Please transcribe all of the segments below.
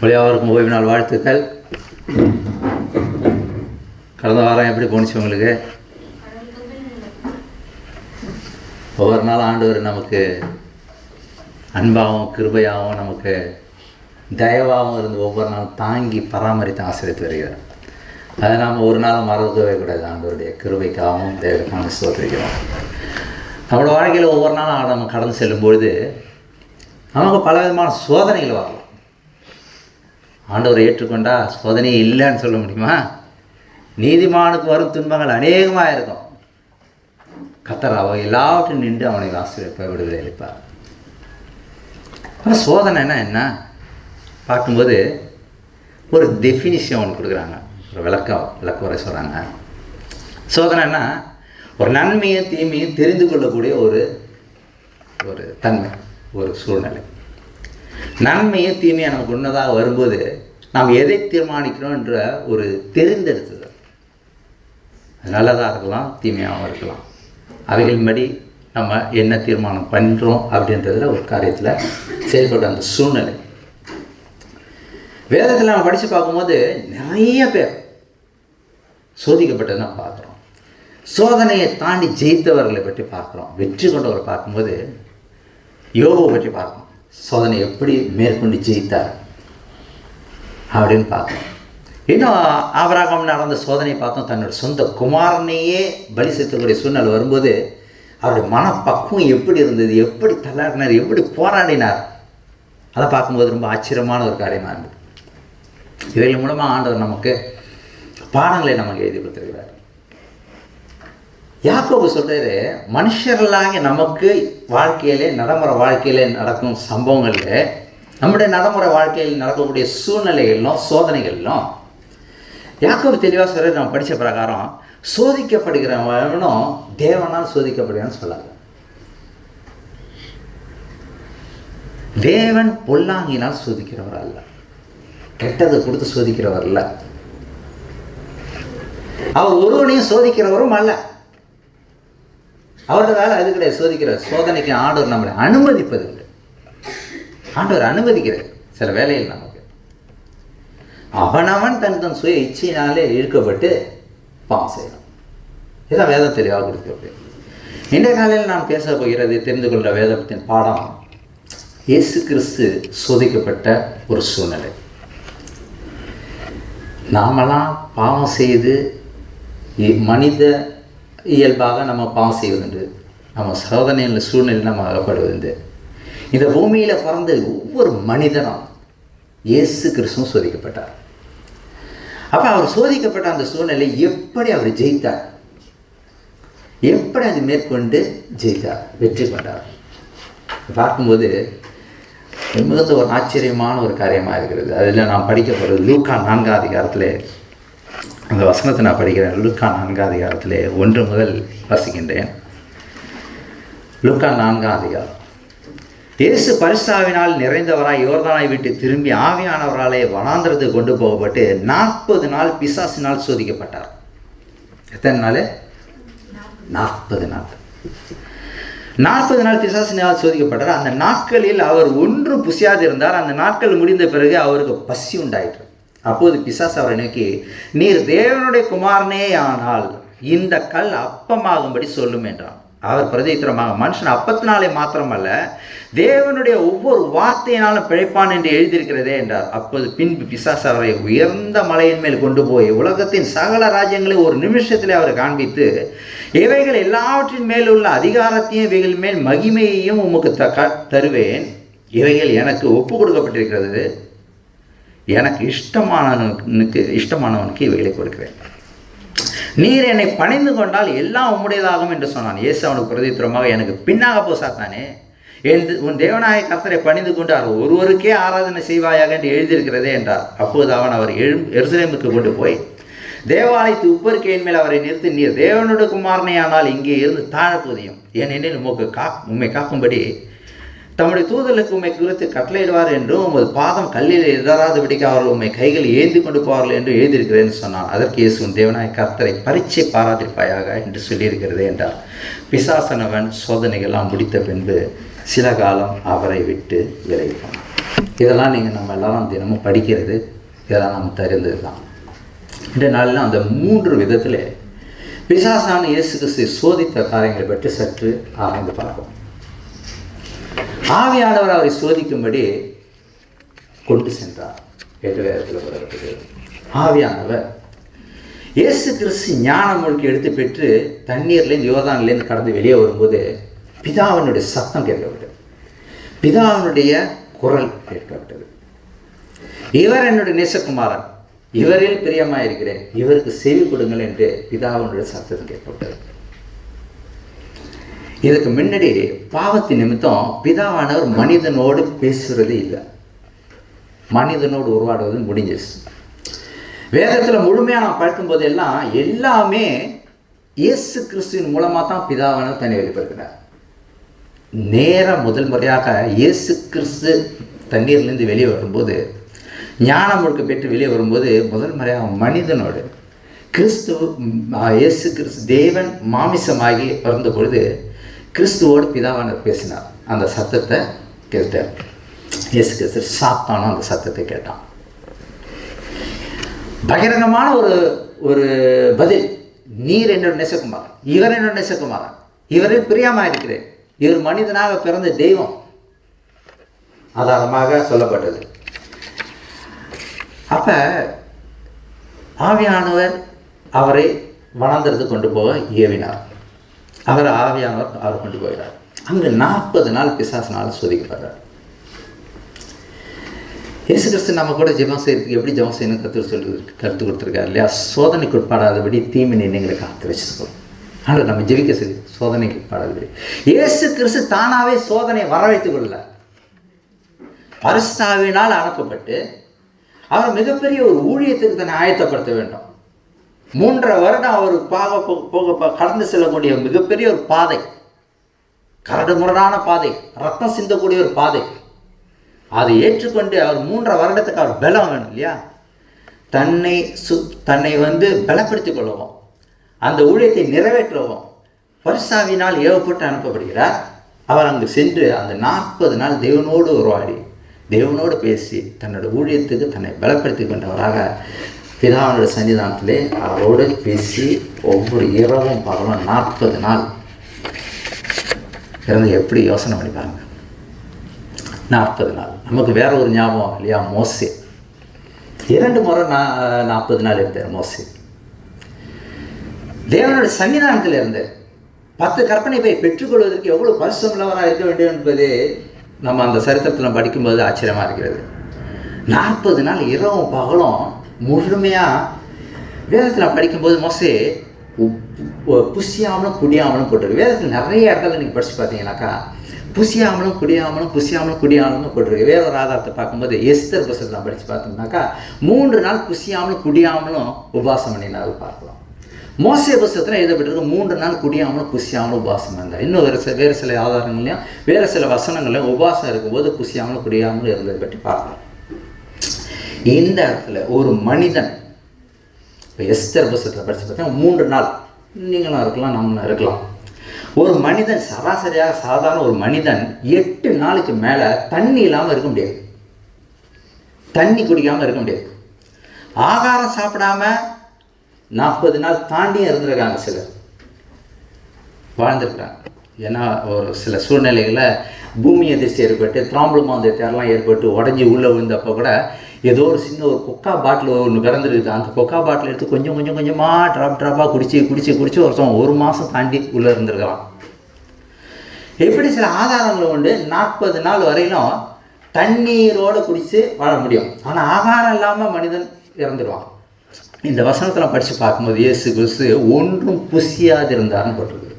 ஒளியாவருக்கும் ஓய்வு நாள் வாழ்த்துக்கள். கடந்த வாரம் எப்படி போணுச்சு உங்களுக்கு? ஒவ்வொரு நாளும் ஆண்டவர் நமக்கு அன்பாகவும் கிருபையாகவும் நமக்கு தயவாகவும் இருந்து ஒவ்வொரு நாளும் தாங்கி பராமரித்து ஆசிரியத்து வருகிறார். அதை நாம் ஒரு நாளும் மறக்கவே கூடாது. ஆண்டவருடைய கிருபைக்காகவும் தேவைக்காகவும் ஸ்தோத்திரிக்கிறோம். நம்மளோட வாழ்க்கையில் ஒவ்வொரு நாளும் நம்ம கடந்து செல்லும்பொழுது நமக்கு பல விதமான சோதனைகள் வரலாம். ஆண்டவரை ஏற்றுக்கொண்டால் சோதனையே இல்லைன்னு சொல்ல முடியுமா? நீதிமானுக்கு வரும் துன்பங்கள் அநேகமாக இருக்கும். கர்த்தர் அவன் எல்லாவற்றையும் நின்று அவனை ஆசீர்வதிப்பார், விடுதலை அளிப்பார். ஆனால் சோதனைன்னா என்ன பார்க்கும்போது ஒரு டெஃபினிஷன் ஒன்று கொடுக்குறாங்க, ஒரு விளக்குறை சொல்கிறாங்க. சோதனைன்னா ஒரு நன்மையும் தீமையும் தெரிந்து கொள்ளக்கூடிய ஒரு தன்மை, ஒரு சூழ்நிலை. நன்மையும் தீமையும் நமக்கு உன்னதாக வரும்போது நாம் எதை தீர்மானிக்கிறோம் என்ற ஒரு தெரிந்தெடுத்தது. அது நல்லதாக இருக்கலாம், தீமையாகவும் இருக்கலாம். அவைகளின்படி நம்ம என்ன தீர்மானம் பண்ணுறோம் அப்படின்றதுல ஒரு காரியத்தில் செயல்பட்ட அந்த சூழ்நிலை. வேதத்தில் நம்ம படித்து பார்க்கும்போது நிறைய பேர் சோதிக்கப்பட்டதுன்னா பார்க்குறோம். சோதனையை தாண்டி ஜெயித்தவர்களை பற்றி பார்க்குறோம். வெற்றி கொண்டவரை பார்க்கும்போது யோபை பற்றி பார்க்கணும். சோதனை எப்படி மேற்கொண்டு ஜெயித்தார் அப்படின்னு பார்க்கணும். இன்னும் ஆபிரகாம் நடந்த சோதனை பார்த்தோம். தன்னோட சொந்த குமாரனையே பலி செலுத்தக்கூடிய சூழ்நிலை வரும்போது அவருடைய மனப்பக்குவம் எப்படி இருந்தது, எப்படி தள்ளாடினார், எப்படி போராடினார், அதை பார்க்கும்போது ரொம்ப ஆச்சரியமான ஒரு காரியமாக இருந்தது. இவைகள் மூலமாக ஆண்டவர் நமக்கு பாடங்களை நமக்கு எழுதி கொடுத்துருக்கிறார். யாக்கோபு சொல்கிறாரு, மனுஷர்களாக நமக்கு வாழ்க்கையிலே நடைமுறை வாழ்க்கையிலே நடக்கும் சம்பவங்களில், நம்முடைய நடைமுறை வாழ்க்கையில் நடக்கக்கூடிய சூழ்நிலைகளிலும் சோதனைகளிலும் யாக்கோபு தெளிவாக சொல்கிறார். நம்ம படித்த பிரகாரம் சோதிக்கப்படுகிறவனும் தேவனால் சோதிக்கப்படுகிறான்னு சொல்லாங்க. தேவன் பொல்லாங்கினால் சோதிக்கிறவர் அல்ல, கெட்டதை கொடுத்து சோதிக்கிறவர் அல்ல, அவர் ஒருவனையும் சோதிக்கிறவரும் அல்ல. அவரோட வேலை அது கிடையாது. சோதிக்கிறார். சோதனைக்கு ஆண்டவர் நம்மளை அனுமதிப்பது இல்லை. ஆண்டவர் அனுமதிக்கிறார் சில வேலையில். நமக்கு அவனவன் தன் சுய இச்சையினாலே இழுக்கப்பட்டு பாவம் செய்யணும். இதான் வேதம் தெளிவாக கொடுக்கிறது. இன்றைய காலையில் நாம் பேச போகிறது, தெரிந்து கொள்ள வேதத்தின் பாடம் இயேசு கிறிஸ்து சோதிக்கப்பட்ட ஒரு சூழ்நிலை. நாமெல்லாம் பாவம் செய்து மனித இயல்பாக நம்ம பாவம் செய்வதுண்டு, நம்ம சோதனையில் சூழ்நிலை நம்ம அகப்படுவதுண்டு. இந்த பூமியில் பிறந்த ஒவ்வொரு மனிதனும் இயேசு கிறிஸ்துவும் சோதிக்கப்பட்டார். அப்போ அவர் சோதிக்கப்பட்ட அந்த சூழ்நிலை எப்படி அவர் ஜெயித்தார், எப்படி அது மேற்கொண்டு ஜெயித்தார், வெற்றி கொண்டார் பார்க்கும்போது மிகுந்த ஒரு ஆச்சரியமான ஒரு காரியமாக இருக்கிறது. அதில் நான் படிக்க போகிறது லூக்கா 4ஆம் அதிகாரத்தில் அந்த வசனத்தை நான் படிக்கிறேன். லூக்கா 4ஆம் அதிகாரத்தில் 1 முதல் வாசிக்கின்றேன். லூக்கா 4ஆம் அதிகாரம். இயேசு பரிசுத்தாவினால் நிறைந்தவராய் யோர்தானை விட்டு திரும்பி ஆவியானவராலே வனாந்திரத்துக்கு கொண்டு போகப்பட்டு 40 நாள் பிசாசினால் சோதிக்கப்பட்டார். எத்தனை நாள்? 40 நாள். 40 நாள் பிசாசினால் சோதிக்கப்பட்டார். அந்த நாட்களில் அவர் ஒன்றும் புசியாதிருந்தார். அந்த நாட்கள் முடிந்த பிறகு அவருக்கு பசி உண்டாயிற்று. அப்போது பிசாசு அவரை நோக்கி, நீர் தேவனுடைய குமாரனே ஆனால் இந்த கல் அப்பமாகும்படி சொல்லும் என்றான். அவர் பிரதித்திரமாக, மனுஷன் அப்பத்தினாலே மாத்திரமல்ல தேவனுடைய ஒவ்வொரு வார்த்தையினாலும் பிழைப்பான் என்று எழுதியிருக்கிறதே என்றார். அப்போது பின்பு பிசாசு அவரை உயர்ந்த மலையின் மேல் கொண்டு போய் உலகத்தின் சகல ராஜ்யங்களை ஒரு நிமிஷத்திலே அவரை காண்பித்து, இவைகள் எல்லாவற்றின் மேலுள்ள அதிகாரத்தையும் இவைகள் மேல் மகிமையையும் உமக்கு தருவேன். இவைகள் எனக்கு ஒப்பு கொடுக்கப்பட்டிருக்கிறது. எனக்கு இஷ்டமானவனுக்கு இவைகளை கொடுக்கிறேன். நீர் என்னை பணிந்து கொண்டால் எல்லாம் உம்முடையதாகும் என்று சொன்னான். இயேசு அவனுக்கு பிரதித்திரமாக, எனக்கு பின்னாக போ சாத்தானே, உன் தேவனாய கர்த்தரை பணிந்து கொண்டு அவர் ஒருவருக்கே ஆராதனை செய்வாயாக என்று எழுதியிருக்கிறதே என்றார். அப்போது அவன் அவர் எருசலேமுக்கு கொண்டு போய் தேவாலயத்து உப்பருக்கையின் மேல் அவரை நிறுத்தி, நீர் தேவனுடைய குமாரனே ஆனால் இங்கே இருந்து தாழப்போதையும், ஏனெனில் உம்மை காக்கும்படி தம்முடைய தூதர்களுக்கு உம்மை குறித்து கட்டளையிடுவார் என்றும் உமது பாதம் கல்லில் இடராதபடிக்கு அவர்கள் உம்மை கைகள் ஏந்தி கொண்டு போவார்கள் என்று எழுதியிருக்கிறேன் சொன்னான். அதற்கு இயேசு, தேவனாய கர்த்தரை பரீட்சை பாராதிருப்பாயாக என்று சொல்லியிருக்கிறதே என்றார். பிசாசனவன் சோதனைகள்லாம் முடித்த பின்பு சில காலம் அவரை விட்டு விலகி போனான். இதெல்லாம் நீங்கள் நம்ம எல்லோரும் தினமும் படிக்கிறது, இதெல்லாம் நம்ம தெரிந்தது தான். இந்த நாளில் அந்த 3 விதத்தில் பிசாசான இயேசு கிறிஸ்து சோதித்த காரியங்களை பற்றி சற்று ஆராய்ந்து பார்ப்போம். ஆவியானவர் அவரை சோதிக்கும்படி கொண்டு சென்றார் என்று வேதத்தில் கூறப்பட்டது. ஆவியானவர் இயேசு கிறிஸ்து ஞான மூழ்கி எடுத்து பெற்று தண்ணீர்லேருந்து யோர்தானிலேருந்து கடந்து வெளியே வரும்போது பிதாவினுடைய சத்தம் கேட்கப்பட்டது, பிதாவினுடைய குரல் கேட்கப்பட்டது. இவர் என்னுடைய நேசகுமாரன், இவரில் பிரியமாக இருக்கிறேன், இவருக்கு செவி கொடுங்கள் என்று பிதாவினுடைய சத்தம் கேட்கப்பட்டது. இதுக்கு முன்னாடி பாவத்தின் நிமித்தம் பிதாவானவர் மனிதனோடு பேசுறது இல்லை, மனிதனோடு உருவாடுவது முடிஞ்சிருச்சு. வேதத்தில் முழுமையாக நான் பார்க்கும்போது எல்லாமே இயேசு கிறிஸ்துவின் மூலமாக தான் பிதாவானவர் தன்னை வெளிப்படுத்தினார். முதல் முறையாக இயேசு கிறிஸ்து தண்ணீர்லேருந்து வெளியே வரும்போது, ஞானம் முழுக்க பெற்று வெளியே வரும்போது முதல் முறையாக மனிதனோடு இயேசு கிறிஸ்து தேவன் மாமிசமாகி வந்த பொழுது கிறிஸ்துவோடு பிதாவானவர் பேசினார். அந்த சத்தத்தை கேட்டார். இயேசு கிறிஸ்து சாத்தானோ அந்த சத்தத்தை கேட்டான். பகிரங்கமான ஒரு பதில், நீர் என்னோட நேசகுமாரன், இவர் என்னோட நேசகுமாரன், இவரில் பிரியமாக இருக்கிறேன், இவர் மனிதனாக பிறந்த தெய்வம் ஆதாரமாக சொல்லப்பட்டது. அப்ப ஆவியானவர் அவரை வனாந்தரத்து கொண்டு போக ஏவினார். ஆவியானவர் அவர் கொண்டு போகிறார். அங்கு 40 நாள் பிசாசினால் சோதிக்கப்படுறார். இயேசு கிறிஸ்து நம்ம கூட ஜெபம் செய்யறதுக்கு எப்படி ஜெபம் செய்யணும் கருத்து கொடுத்துருக்காரு இல்லையா? சோதனைக்கு உட்படாதபடி தீமை எங்களை காத்து வச்சுக்கணும். ஆனால் நம்ம ஜெபிக்க செய்ய சோதனைக்கு உட்படாதபடி இயேசு கிறிஸ்து தானாகவே சோதனை வர வைத்துக் கொள்ள பரிசுத்தாவினால் அனுப்பப்பட்டு அவர் மிகப்பெரிய ஒரு ஊழியத்துக்கு தன்னை ஆயத்தப்படுத்த வேண்டும். 3.5 வருடம் அவர் போக கடந்து செல்லக்கூடிய மிகப்பெரிய ஒரு பாதை, கரடு முரடான பாதை, ரத்தம் சிந்தக்கூடிய ஒரு பாதை. அதை ஏற்றுக்கொண்டு அவர் 3.5 வருடத்துக்கு அவர் பலம் வேணும் இல்லையா? தன்னை பலப்படுத்திக் கொள்ளவும் அந்த ஊழியத்தை நிறைவேற்றவும் பரிசுத்தாவினால் ஏவப்பட்டு அனுப்பப்படுகிறார். அவர் அங்கு சென்று அந்த 40 நாள் தேவனோடு உருவாடி தேவனோடு பேசி தன்னோட ஊழியத்துக்கு தன்னை பலப்படுத்தி கொண்டவராக பிதாவினுடைய சன்னிதானத்திலே அவரோடு பேசி ஒவ்வொரு இரவும் பகலும் 40 நாள் இருந்து எப்படி யோசனை பண்ணி பாருங்க. 40 நாள் நமக்கு வேற ஒரு ஞாபகம் இல்லையா? மோசே 2 முறை 40 நாள் இருந்தார் மோசே. தேவனுடைய சன்னிதானத்தில் இருந்து 10 கற்பனை போய் பெற்றுக்கொள்வதற்கு எவ்வளோ பரிசுத்தமுள்ளவராக இருக்க வேண்டும் என்பது நம்ம அந்த சரித்திரத்தில் படிக்கும்போது ஆச்சரியமாக இருக்கிறது. 40 நாள் இரவும் பகலும் முழுமையாக வேதத்தில் படிக்கும்போது மோசே புசியாமலும் குடியாமலும் போட்டிருக்கு. வேதத்தில் நிறைய இடத்துல நீங்கள் படித்து பார்த்தீங்கன்னாக்கா புசியாமலும் குடியாமலும் போட்டிருக்கு. வேற ஒரு ஆதாரத்தை பார்க்கும்போது எஸ்தர் புஸ்தகத்தில் படித்து பார்த்தோம்னாக்கா 3 நாள் புசியாமலும் குடியாமலும் உபவாசம் பண்ணினாரு பார்க்கலாம். மோசே புஸ்தகத்தில் எழுதப்பட்டிருக்கு 3 நாள் குடியாமலும் புசியாமலும் உபவாசம் இருந்தார். இன்னும் வேறு சில ஆதாரங்களையும் வேறு சில வசனங்களையும் உபவாசம் இருக்கும்போது புசியாமலும் குடியாமலும் இருந்ததை பற்றி பார்க்கலாம். இந்த இடத்துல ஒரு மனிதன் இப்போ எஸ்தர் புஸ்தகத்தில் படித்து பார்த்தீங்கன்னா 3 நாள் நீங்களும் இருக்கலாம் நம்மளும் இருக்கலாம். ஒரு மனிதன் சராசரியாக சாதாரண ஒரு மனிதன் 8 நாளைக்கு மேலே தண்ணி இல்லாமல் இருக்க முடியாது, தண்ணி குடிக்காமல் இருக்க முடியாது. ஆகாரம் சாப்பிடாம 40 நாள் தாண்டியும் இருந்திருக்காங்க, சிலர் வாழ்ந்துருக்காங்க. ஏன்னா ஒரு சில சூழ்நிலைகளில் பூமி அதிர்ச்சி ஏற்பட்டு திராம்பலமாந்தெல்லாம் ஏற்பட்டு உடஞ்சி உள்ளே விழுந்தப்போ கூட ஏதோ ஒரு சின்ன ஒரு கொக்கா பாட்டில் ஒன்று பிறந்துருக்குது. அந்த கொக்கா பாட்டில் எடுத்து கொஞ்சமாக ட்ராப்பாக குடிச்சு வருஷம் 1 மாதம் தாண்டி உள்ளே இருந்திருக்கலாம். எப்படி சில ஆதாரங்கள் உண்டு. 40 நாள் வரையிலும் தண்ணீரோடு குடித்து வாழ முடியும், ஆனால் ஆகாரம் இல்லாமல் மனிதன் இறந்துடுவான். இந்த வசனத்தில் படித்து பார்க்கும்போது இயேசு கிறிஸ்து ஒன்றும் புசியாதிருந்தார்னு போட்டிருக்கு.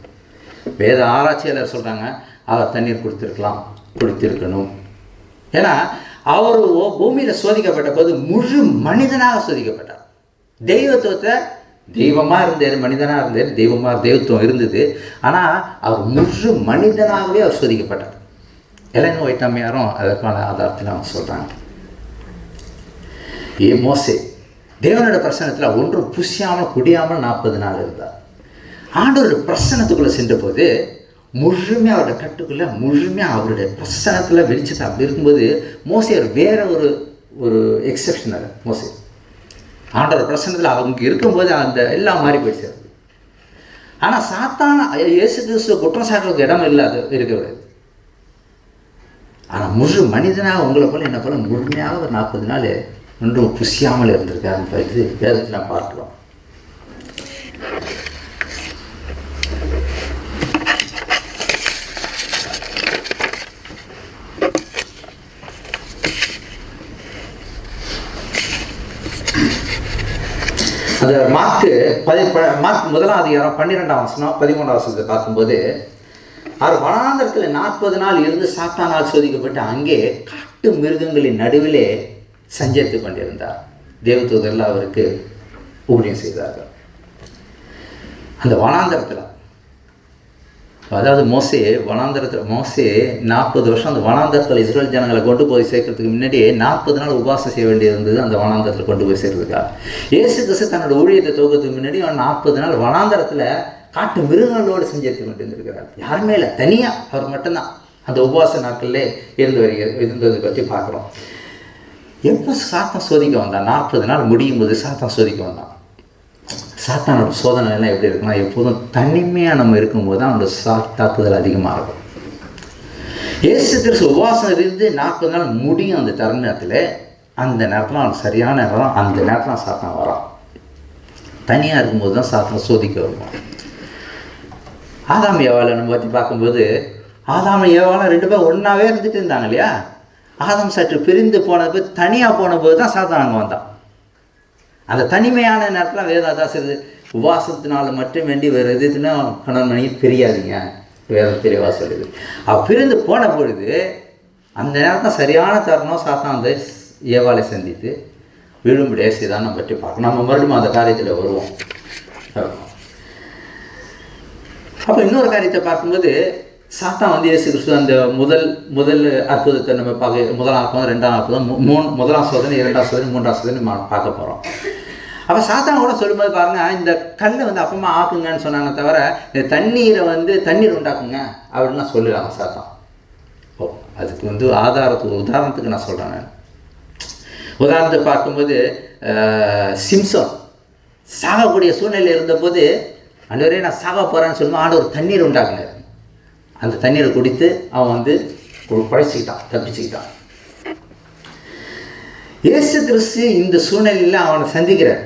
வேத ஆராய்ச்சியாளர் சொல்கிறாங்க அவர் தண்ணீர் குடித்திருக்கணும். ஏன்னா அவர் பூமியில் சோதிக்கப்பட்ட போது முழு மனிதனாக சோதிக்கப்பட்டார். தெய்வத்துவத்தை தெய்வமாக இருந்தார், மனிதனாக இருந்தார், தெய்வத்துவம் இருந்தது. ஆனால் அவர் முழு மனிதனாகவே அவர் சோதிக்கப்பட்டார். எலன் வைட்டம்மையாரும் அதற்கான ஆதாரத்தில் அவங்க சொல்கிறாங்க. மோசே தேவனோட பிரசனத்தில் ஒன்றும் புசியாமல் குடியாமல் 40 நாள் இருந்தார். ஆண்டோட பிரசனத்துக்குள்ளே சென்ற போது முழுமையாக அவருடைய கட்டுக்குள்ளே முழுமையாக அவருடைய பிரசனத்தில் வெளிச்சத்தை. அப்படி இருக்கும்போது மோசே வேற ஒரு எக்ஸப்ஷனல் மோசே ஆண்டோட பிரசனத்தில் அவங்க இருக்கும்போது அந்த எல்லாம் மாறி போயிடுச்சு. ஆனால் சாத்தான் இயேசு கிறிஸ்துவ குற்றம் சாட்டுறதுக்கு இடம் இல்லாத இருக்கக்கூடாது. ஆனால் முழு மனிதனாக உங்களை போல என்ன போல முழுமையாக ஒரு 40 நாள் ஒன்றும் புசியாமல் இருந்திருக்காருன்னு இது வேதத்தில் நான் பார்க்கிறோம். அந்த மார்க் 1ஆம் அதிகாரம் 12ஆம் வசனம் 13ஆம் வசனத்தை பார்க்கும்போது, அவர் வனாந்தரத்தில் 40 நாள் இருந்து சாத்தானால் சோதிக்கப்பட்டு அங்கே காட்டு மிருகங்களின் நடுவிலே சஞ்சரித்து கொண்டிருந்தார். தேவதூதர்கள் அவருக்கு ஊழியம் செய்தார்கள். அந்த வனாந்தரத்தில், அதாவது மோசே 40 வருஷம் அந்த வனாந்தரத்தில் இஸ்ரேல் ஜனங்களை கொண்டு போய் சேர்க்கறதுக்கு முன்னாடியே 40 நாள் உபவாசம் செய்ய வேண்டியது இருந்தது. அந்த வனாந்தரத்தில் கொண்டு போய் சேர்க்கிறதுக்காக இயேசு கிறிஸ்து தன்னோட ஊழியத்தை துவக்கத்துக்கு முன்னாடி அவன் 40 நாள் வனாந்தரத்தில் காட்டு மிருகங்களோடு செஞ்சிருத்து கொண்டு இருந்திருக்கிறார். யாருமே இல்லை, தனியாக அவர் மட்டும்தான் அந்த உபவாச நாட்களிலே இருந்ததை பற்றி பார்க்குறோம். எப்போ சாத்தான் சோதிக்க வந்தான்? 40 நாள் முடியும் போது சாத்தான் சோதிக்க வந்தான். சாத்தானோட சோதனை எல்லாம் எப்படி இருக்குன்னா, எப்போதும் தனிமையாக நம்ம இருக்கும்போது தான் அவனோட தாக்குதல் அதிகமாக இருக்கும். இயேசு கிறிஸ்து உபவாசம் இருந்து 40 நாள் முடியும் அந்த தருணத்தில். அந்த நேரத்தில் அவனுக்கு சரியான நேரம், அந்த நேரத்தில் சாத்தான் வரான். தனியாக இருக்கும்போது தான் சாத்தான் சோதிக்க வருவான். ஆதாம் ஏவாளை நம்ம பற்றி பார்க்கும்போது, ஆதாம் ஏவாளை 2 பேரும் ஒன்றாவே இருந்துட்டு இருந்தாங்க இல்லையா? ஆதாம் சற்று பிரிந்து போனது, தனியாக போன போது தான் சாத்தான் அங்கே வந்தான். அந்த தனிமையான நேரத்தில் வேதாதாசர் உபவாசத்தினால மட்டும் வேண்டி வேறு எதுனா கணவன் மணி பிரியாதீங்க, வேதம் தெளிவாக சொல்லுது. பிரிந்து போன பொழுது அந்த நேரத்தில் சரியான தருணம் சாத்தான் அந்த ஏவாளை சந்தித்து விழும்படியாக செய்தான் நம்ம பற்றி பார்க்கணும். நம்ம மறுபடியும் அந்த காரியத்தில் வருவோம். அப்போ இன்னொரு காரியத்தை பார்க்கும்போது, சாத்தான் வந்து இயேசு கிறிஸ்து அந்த முதல் அற்புதத்தை நம்ம பார்க்க, 1ஆம் அற்புதம் 2ஆம் அற்புதம் 1ஆம் சோதனை 2ஆம் சோதனை 3ஆம் சோதனை பார்க்க போகிறோம். அப்போ சாத்தான் கூட சொல்லும்போது பாருங்கள், இந்த கல்லை வந்து அப்பமா ஆக்குங்கன்னு சொன்னாங்க தவிர இந்த தண்ணீர் உண்டாக்குங்க அப்படின்லாம் சொல்லுறாங்க சாத்தான். அதுக்கு வந்து உதாரணத்துக்கு நான் சொல்கிறேன். நான் உதாரணத்தை பார்க்கும்போது, சிம்சோன் சாகக்கூடிய சூழ்நிலை இருந்தபோது, ஆண்டவரே நான் சாக போகிறேன்னு சொல்லும்போது ஆண்டவர் தண்ணீர் உண்டாக்குனார். அந்த தண்ணீரை குடித்து அவன் வந்து பழைச்சிக்கிட்டான், தப்பிச்சுக்கிட்டான். இயேசு கிறிஸ்து இந்த சூழ்நிலையில் அவனை சந்திக்கிறார்.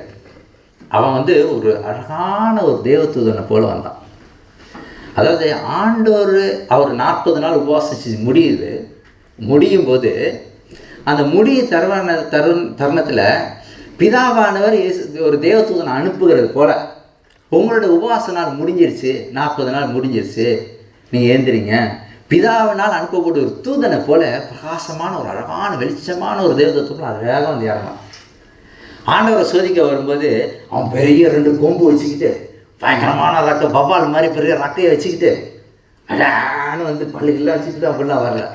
அவன் வந்து ஒரு அழகான ஒரு தேவதூதனை போல வந்தான். அதாவது ஆண்டவர் அவர் 40 நாள் உபவாசம் செஞ்சு முடியும் போது, அந்த தருணத்தில் பிதாவானவர் ஒரு தேவதூதனை அனுப்புகிறது போல, உங்களோட உபவாச நாள் முடிஞ்சிருச்சு, 40 நாள் முடிஞ்சிருச்சு, நீங்கள் ஏந்திரிங்க. பிதாவினால் அனுப்பப்பட்ட ஒரு தூதனை போல பிரகாசமான ஒரு அழகான வெளிச்சமான ஒரு தேவதூதனை அழகாக வந்து இறங்கான். ஆண்டவரை சோதிக்க வரும்போது அவன் பெரிய 2 கொம்பு வச்சுக்கிட்டு, பயங்கரமான ரக்கை, பவால் மாதிரி பெரிய ரக்கையை வச்சுக்கிட்டு, அழகான வந்து பள்ளிகள்லாம் வச்சுக்கிட்டு அப்படிலாம் வரல.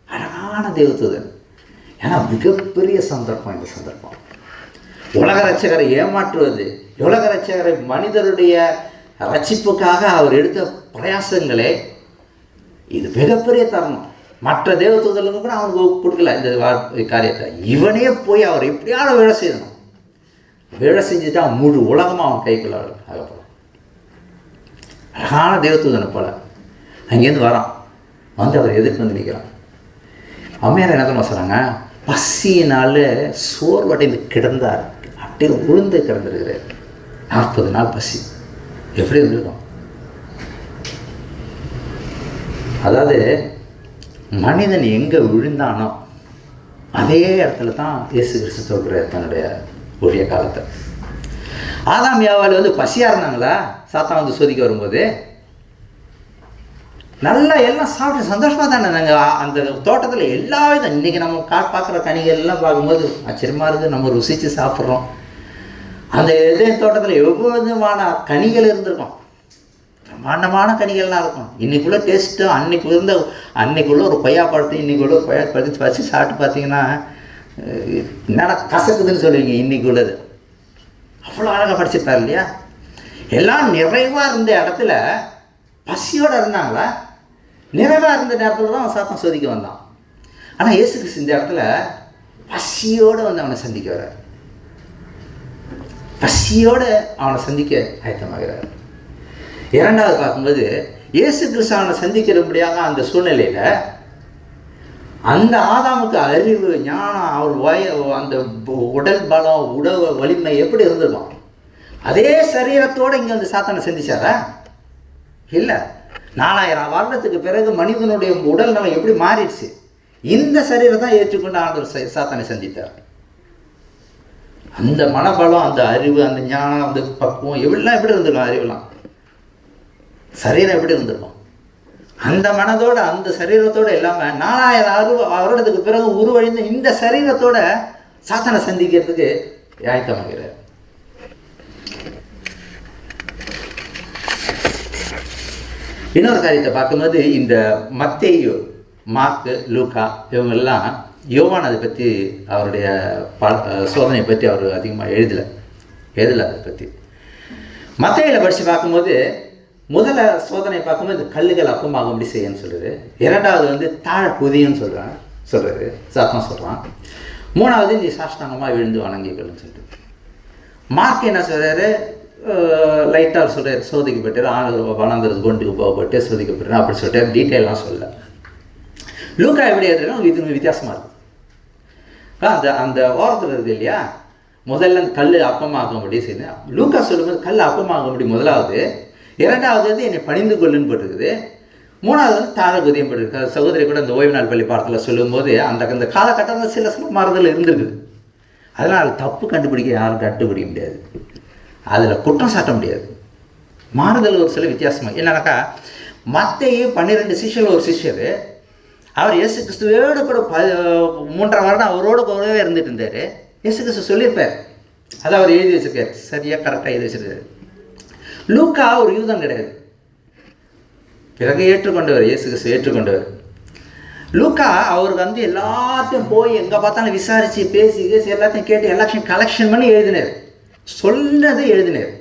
அழகான தேவதூதன். ஏன்னா மிகப்பெரிய சந்தர்ப்பம் இந்த சந்தர்ப்பம். உலக ரட்சகரை ஏமாற்றுவது, உலக ரட்சகரை மனிதருடைய ரட்சிப்புக்காக அவர் எடுத்த பிரயாசங்களே இது மிகப்பெரிய தருணம். மற்ற தேவதூதர்களுக்கு கூட அவனுக்கு கொடுக்கல இந்த காரியத்தை. இவனே போய் அவர் எப்படியாவது வேலை செய்யணும். வேலை செஞ்சுட்டு அவன் முழு உலகமாக அவன் கைக்குள்ள ஆகப்படும். அழகான தேவதூதனை போல அங்கேருந்து வரான். வந்து அவர் எதிர்த்து வந்து நிற்கிறான். அம்மையார் என்ன தான் சொல்கிறாங்க, பசியினால் சோர்வடைந்து கிடந்தார். அப்படியே உளுந்து கிடந்திருக்கிறார். 40 நாள் பசி எப்படி இருந்திருக்கும்? அதாவது மனிதன் எங்கே விழுந்தானோ அதே இடத்துல தான் இயேசு கிறிஸ்து தோற்கிறார் தன்னுடைய ஊழிய காலத்தை. ஆதாம் ஏவாள் வந்து பசியாக இருந்தாங்களா? சாத்தான் வந்து சோதிக்க வரும்போது நல்லா எல்லாம் சாப்பிட்டு சந்தோஷமாக தானே இருந்தாங்க. அந்த தோட்டத்தில் எல்லா விதம் இன்றைக்கி நம்ம பார்க்குற கனிகள் எல்லாம் பார்க்கும்போது ஆச்சரியமாக இருக்குது. நம்ம ருசித்து சாப்பிட்றோம். அந்த தோட்டத்தில் எவ்வளவுமான கனிகள் இருந்திருக்கும், பிரம்மாண்டமான கனிகள்லாம் இருக்கும். இன்றைக்குள்ள டேஸ்ட்டு அன்னைக்குள்ள ஒரு கொய்யா பழத்தை இன்றைக்குள்ள ஒரு கொய்யா பழத்தை வச்சு சாப்பிட்டு பார்த்தீங்கன்னா என்னடா கசக்குதுன்னு சொல்லுவீங்க. இன்றைக்கி உள்ளது அவ்வளோ அழகாக படிச்சிருப்பார் இல்லையா? எல்லாம் நிறைவாக இருந்த இடத்துல பசியோடு இருந்தாங்களா? நிறைவாக இருந்த நேரத்தில் தான் அவன் சாத்தான் சோதிக்க வந்தான். ஆனால் இயேசு கிறிஸ்து இந்த இடத்துல பசியோடு வந்து அவனை சந்திக்க வர்றார். பசியோடு அவனை சந்திக்க ஆயத்தமாகிறார். இரண்டாவது பார்க்கும்போது இயேசு கிறிஸ்து அவனை சந்திக்கிறபடியாக அந்த சூழ்நிலையில் அந்த ஆதாமுக்கு அறிவு, ஞானம், அவர் அந்த உடல் பலம், உடல் வலிமை எப்படி இருந்திருக்கும்? அதே சரீரத்தோடு இங்கே வந்து சாத்தானை சந்திச்சாரா? இல்லை. 4000 வருடத்துக்கு பிறகு மனிதனுடைய உடல் நலம் எப்படி மாறிடுச்சு? இந்த சரீரத்தை தான் ஏற்றுக்கொண்டு ஆண்டவர் சாத்தானை சந்தித்தார். அந்த மனபலம், அந்த அறிவு, அந்த ஞானம், அந்த பக்குவம் எவ்வளோ எப்படி இருந்திருக்கும்? அறிவுலாம், சரீரம் எப்படி இருந்திருக்கும்? அந்த மனதோடு, அந்த சரீரத்தோடு இல்லாமல் 4000 வருடத்துக்கு பிறகு உருவழிந்த இந்த சரீரத்தோட சாத்தானை சந்திக்கிறதுக்கு ஆயத்தமாகிறார். இன்னொரு காரியத்தை பார்க்கும்போது இந்த மத்தேயு, மார்க்கு, லூக்கா இவங்கெல்லாம் யோவான் அதை பற்றி அவருடைய சோதனையை பற்றி அவர் அதிகமாக எழுதலை அதை பற்றி. மத்தேயில படித்து பார்க்கும்போது முதல்ல சோதனை பார்க்கும்போது இந்த கல்லுகள் அப்பமாகும்படி செய்யன்னு சொல்கிறாரு. இரண்டாவது வந்து தாழ குதின்னு சொல்கிறாரு, சாத்தான் சொல்கிறான். மூணாவது நீ சாஷ்டாங்கமாக விழுந்து வணங்கிக்கணும்னு சொல்லிட்டு. மார்க் என்ன சொல்கிறாரு? லைட்டாக சொல்கிறார், சோதிக்கப்பட்டார், வளர்ந்தது கொண்டுக்கு போகப்பட்டு சோதிக்கப்பட்டார் அப்படி சொல்லிட்டு டீட்டெயிலாம் சொல்ல. லூக்கா எப்படி எழுதுறோம் இது வித்தியாசமாக இருக்குது. அந்த அந்த ஓரத்தில் இருக்குது இல்லையா, முதல்ல அந்த கல் அப்பமாகும்படி செய்யுது. லூக்கா சொல்லும்போது கல் அப்பமாகும்படி முதலாவது, இரண்டாவது வந்து என்னை பணிந்து கொள்ளுன்னு போட்டிருக்குது, மூணாவது வந்து தாழ குதியம் போட்டிருக்கு. சகோதரி கூட அந்த ஓய்வு நாள் பள்ளி பாடத்தில் சொல்லும்போது அந்த காலகட்டத்தில் சில மாறுதல் இருந்திருக்குது. அதனால் தப்பு கண்டுபிடிக்க யாரும் கண்டுபிடிக்க முடியாது, அதில் குற்றம் சாட்ட முடியாது. மாறுதல் ஒரு சில வித்தியாசமாக என்னன்னாக்கா, மத்தேயு 12 சிஷ்யர்கள் ஒரு சிஷ்யர், அவர் இயேசு கிறிஸ்துவோடு கூட 3.5 வருடம் அவரோடு கூடவே இருந்துட்டு இருந்தார். இயேசு கிறிஸ்து சொல்லியிருப்பார், அதை அவர் எழுதி வச்சிருக்கார், சரியாக கரெக்டாக எழுதி வச்சிருக்காரு. லூக்கா ஒரு யூதன் கிடையாது, பிறகு ஏற்றுக்கொண்டவர், இயேசு கிறிஸ்து ஏற்றுக்கொண்டவர். லூக்கா அவருக்கு வந்து எல்லாத்தையும் போய் எங்கே பார்த்தாலும் விசாரித்து பேசி எல்லாத்தையும் கேட்டு எல்லாத்தையும் கலெக்ஷன் பண்ணி எழுதினார், சொன்னதை எழுதினார்.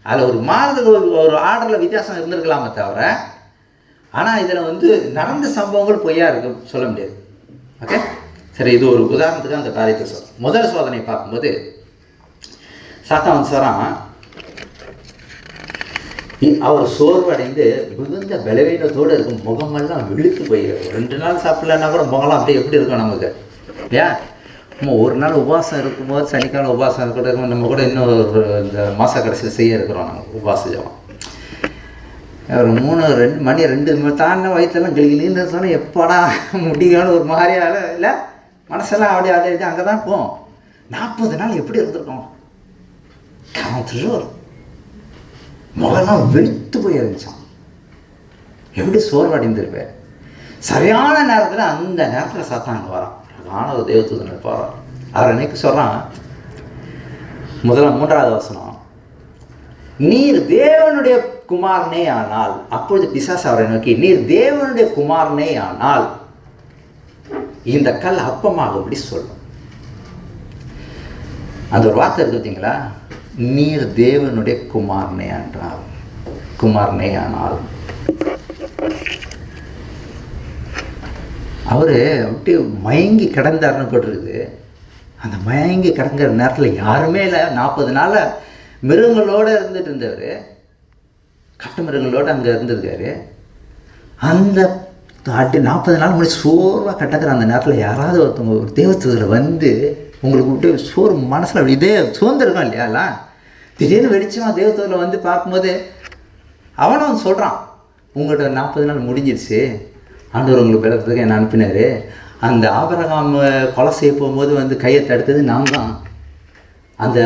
அதில் ஒரு மாறுதல், ஒரு ஆர்டரில் வித்தியாசம் இருந்திருக்கலாமே தவிர, ஆனால் இதில் வந்து நடந்த சம்பவங்கள் பொய்யா இருக்கு சொல்ல முடியாது. ஓகே, சரி, இது ஒரு உதாரணத்துக்கு அந்த காரியத்தை சொல்கிறேன். முதல் சோதனை பார்க்கும்போது சாத்தான் வந்து சொல்கிறான், அவர் சோர்வடைந்து மிகுந்த பலவீனத்தோடு இருக்கும், முகமெல்லாம் வெளுத்து போயிடும். 2 நாள் சாப்பிடலன்னா கூட முகம்லாம் அப்படியே எப்படி இருக்கும் நமக்கு? ஏன் நம்ம ஒரு நாள் உபவாசம் இருக்கும்போது, சனிக்காலம் உபவாசம் இருக்கட்டும், நம்ம கூட இன்னும் ஒரு இந்த மாத கடைசியில் செய்ய இருக்கிறோம் நம்ம உபவாச ஜபம். ஒரு 2 மணி 2 தாண்ட வயிற்றெல்லாம் கிளிகிளின்னு சொன்னால் எப்படா முடியும்னு ஒரு மாதிரியால் இல்லை, மனசெல்லாம் அப்படியே ஆடி அங்கே தான் போகும். 40 நாள் எப்படி இருந்திருக்கோம்? முகெல்லாம் வெளுத்து போய் இருந்துச்சான். எப்படி சோர்வடைந்திருப்பேன். சரியான நேரத்தில், அந்த நேரத்தில் சாத்தான் வரான். அழகான ஒரு தேவதூதன் இருப்பார். அவர் அன்னைக்கு சொல்கிறான், 3வது வசனம், நீர் தேவனுடைய குமாரனே ஆனால். அப்பொழுது பிசாசு அவரை நோக்கி, நீர் தேவனுடைய குமாரனே ஆனால் இந்த கல் அப்பமாகும்படி சொல்லும். அந்த ஒரு வார்த்தை இருக்கு பார்த்தீங்களா, நீர் தேவனுடைய குமாரனே என்றால், குமாரனே ஆனால். அவர் அப்படியே மயங்கி கிடந்தார்னு போட்டிருக்குது. அந்த மயங்கி கிடங்கிற நேரத்தில் யாருமே இல்லை. 40 நாள் மிருகங்களோடு இருந்துட்டு இருந்தவர், கட்டு மிருகங்களோடு அங்கே இருந்திருக்காரு. அந்த 40 நாள் முன்னாடி சோர்வாக கட்டக்கிற அந்த நேரத்தில் யாராவது ஒருத்தவங்க ஒரு தேவதூதர் வந்து உங்களுக்கு விட்டு சோறு மனசில் அப்படி இதே சோர்ந்துருக்கும் இல்லையாலாம். திடீர்னு வெளிச்சமாக தேவதூதரில் வந்து பார்க்கும்போது அவனும் சொல்கிறான், உங்கள்கிட்ட 40 நாள் முடிஞ்சிருச்சு, ஆண்டவர் உங்களுக்கு பிறக்கிறதுக்கு என்ன அனுப்பினார். அந்த ஆபிரகாம் கொலை செய்ய போகும்போது வந்து கையை தடுத்தது நான் தான். அந்த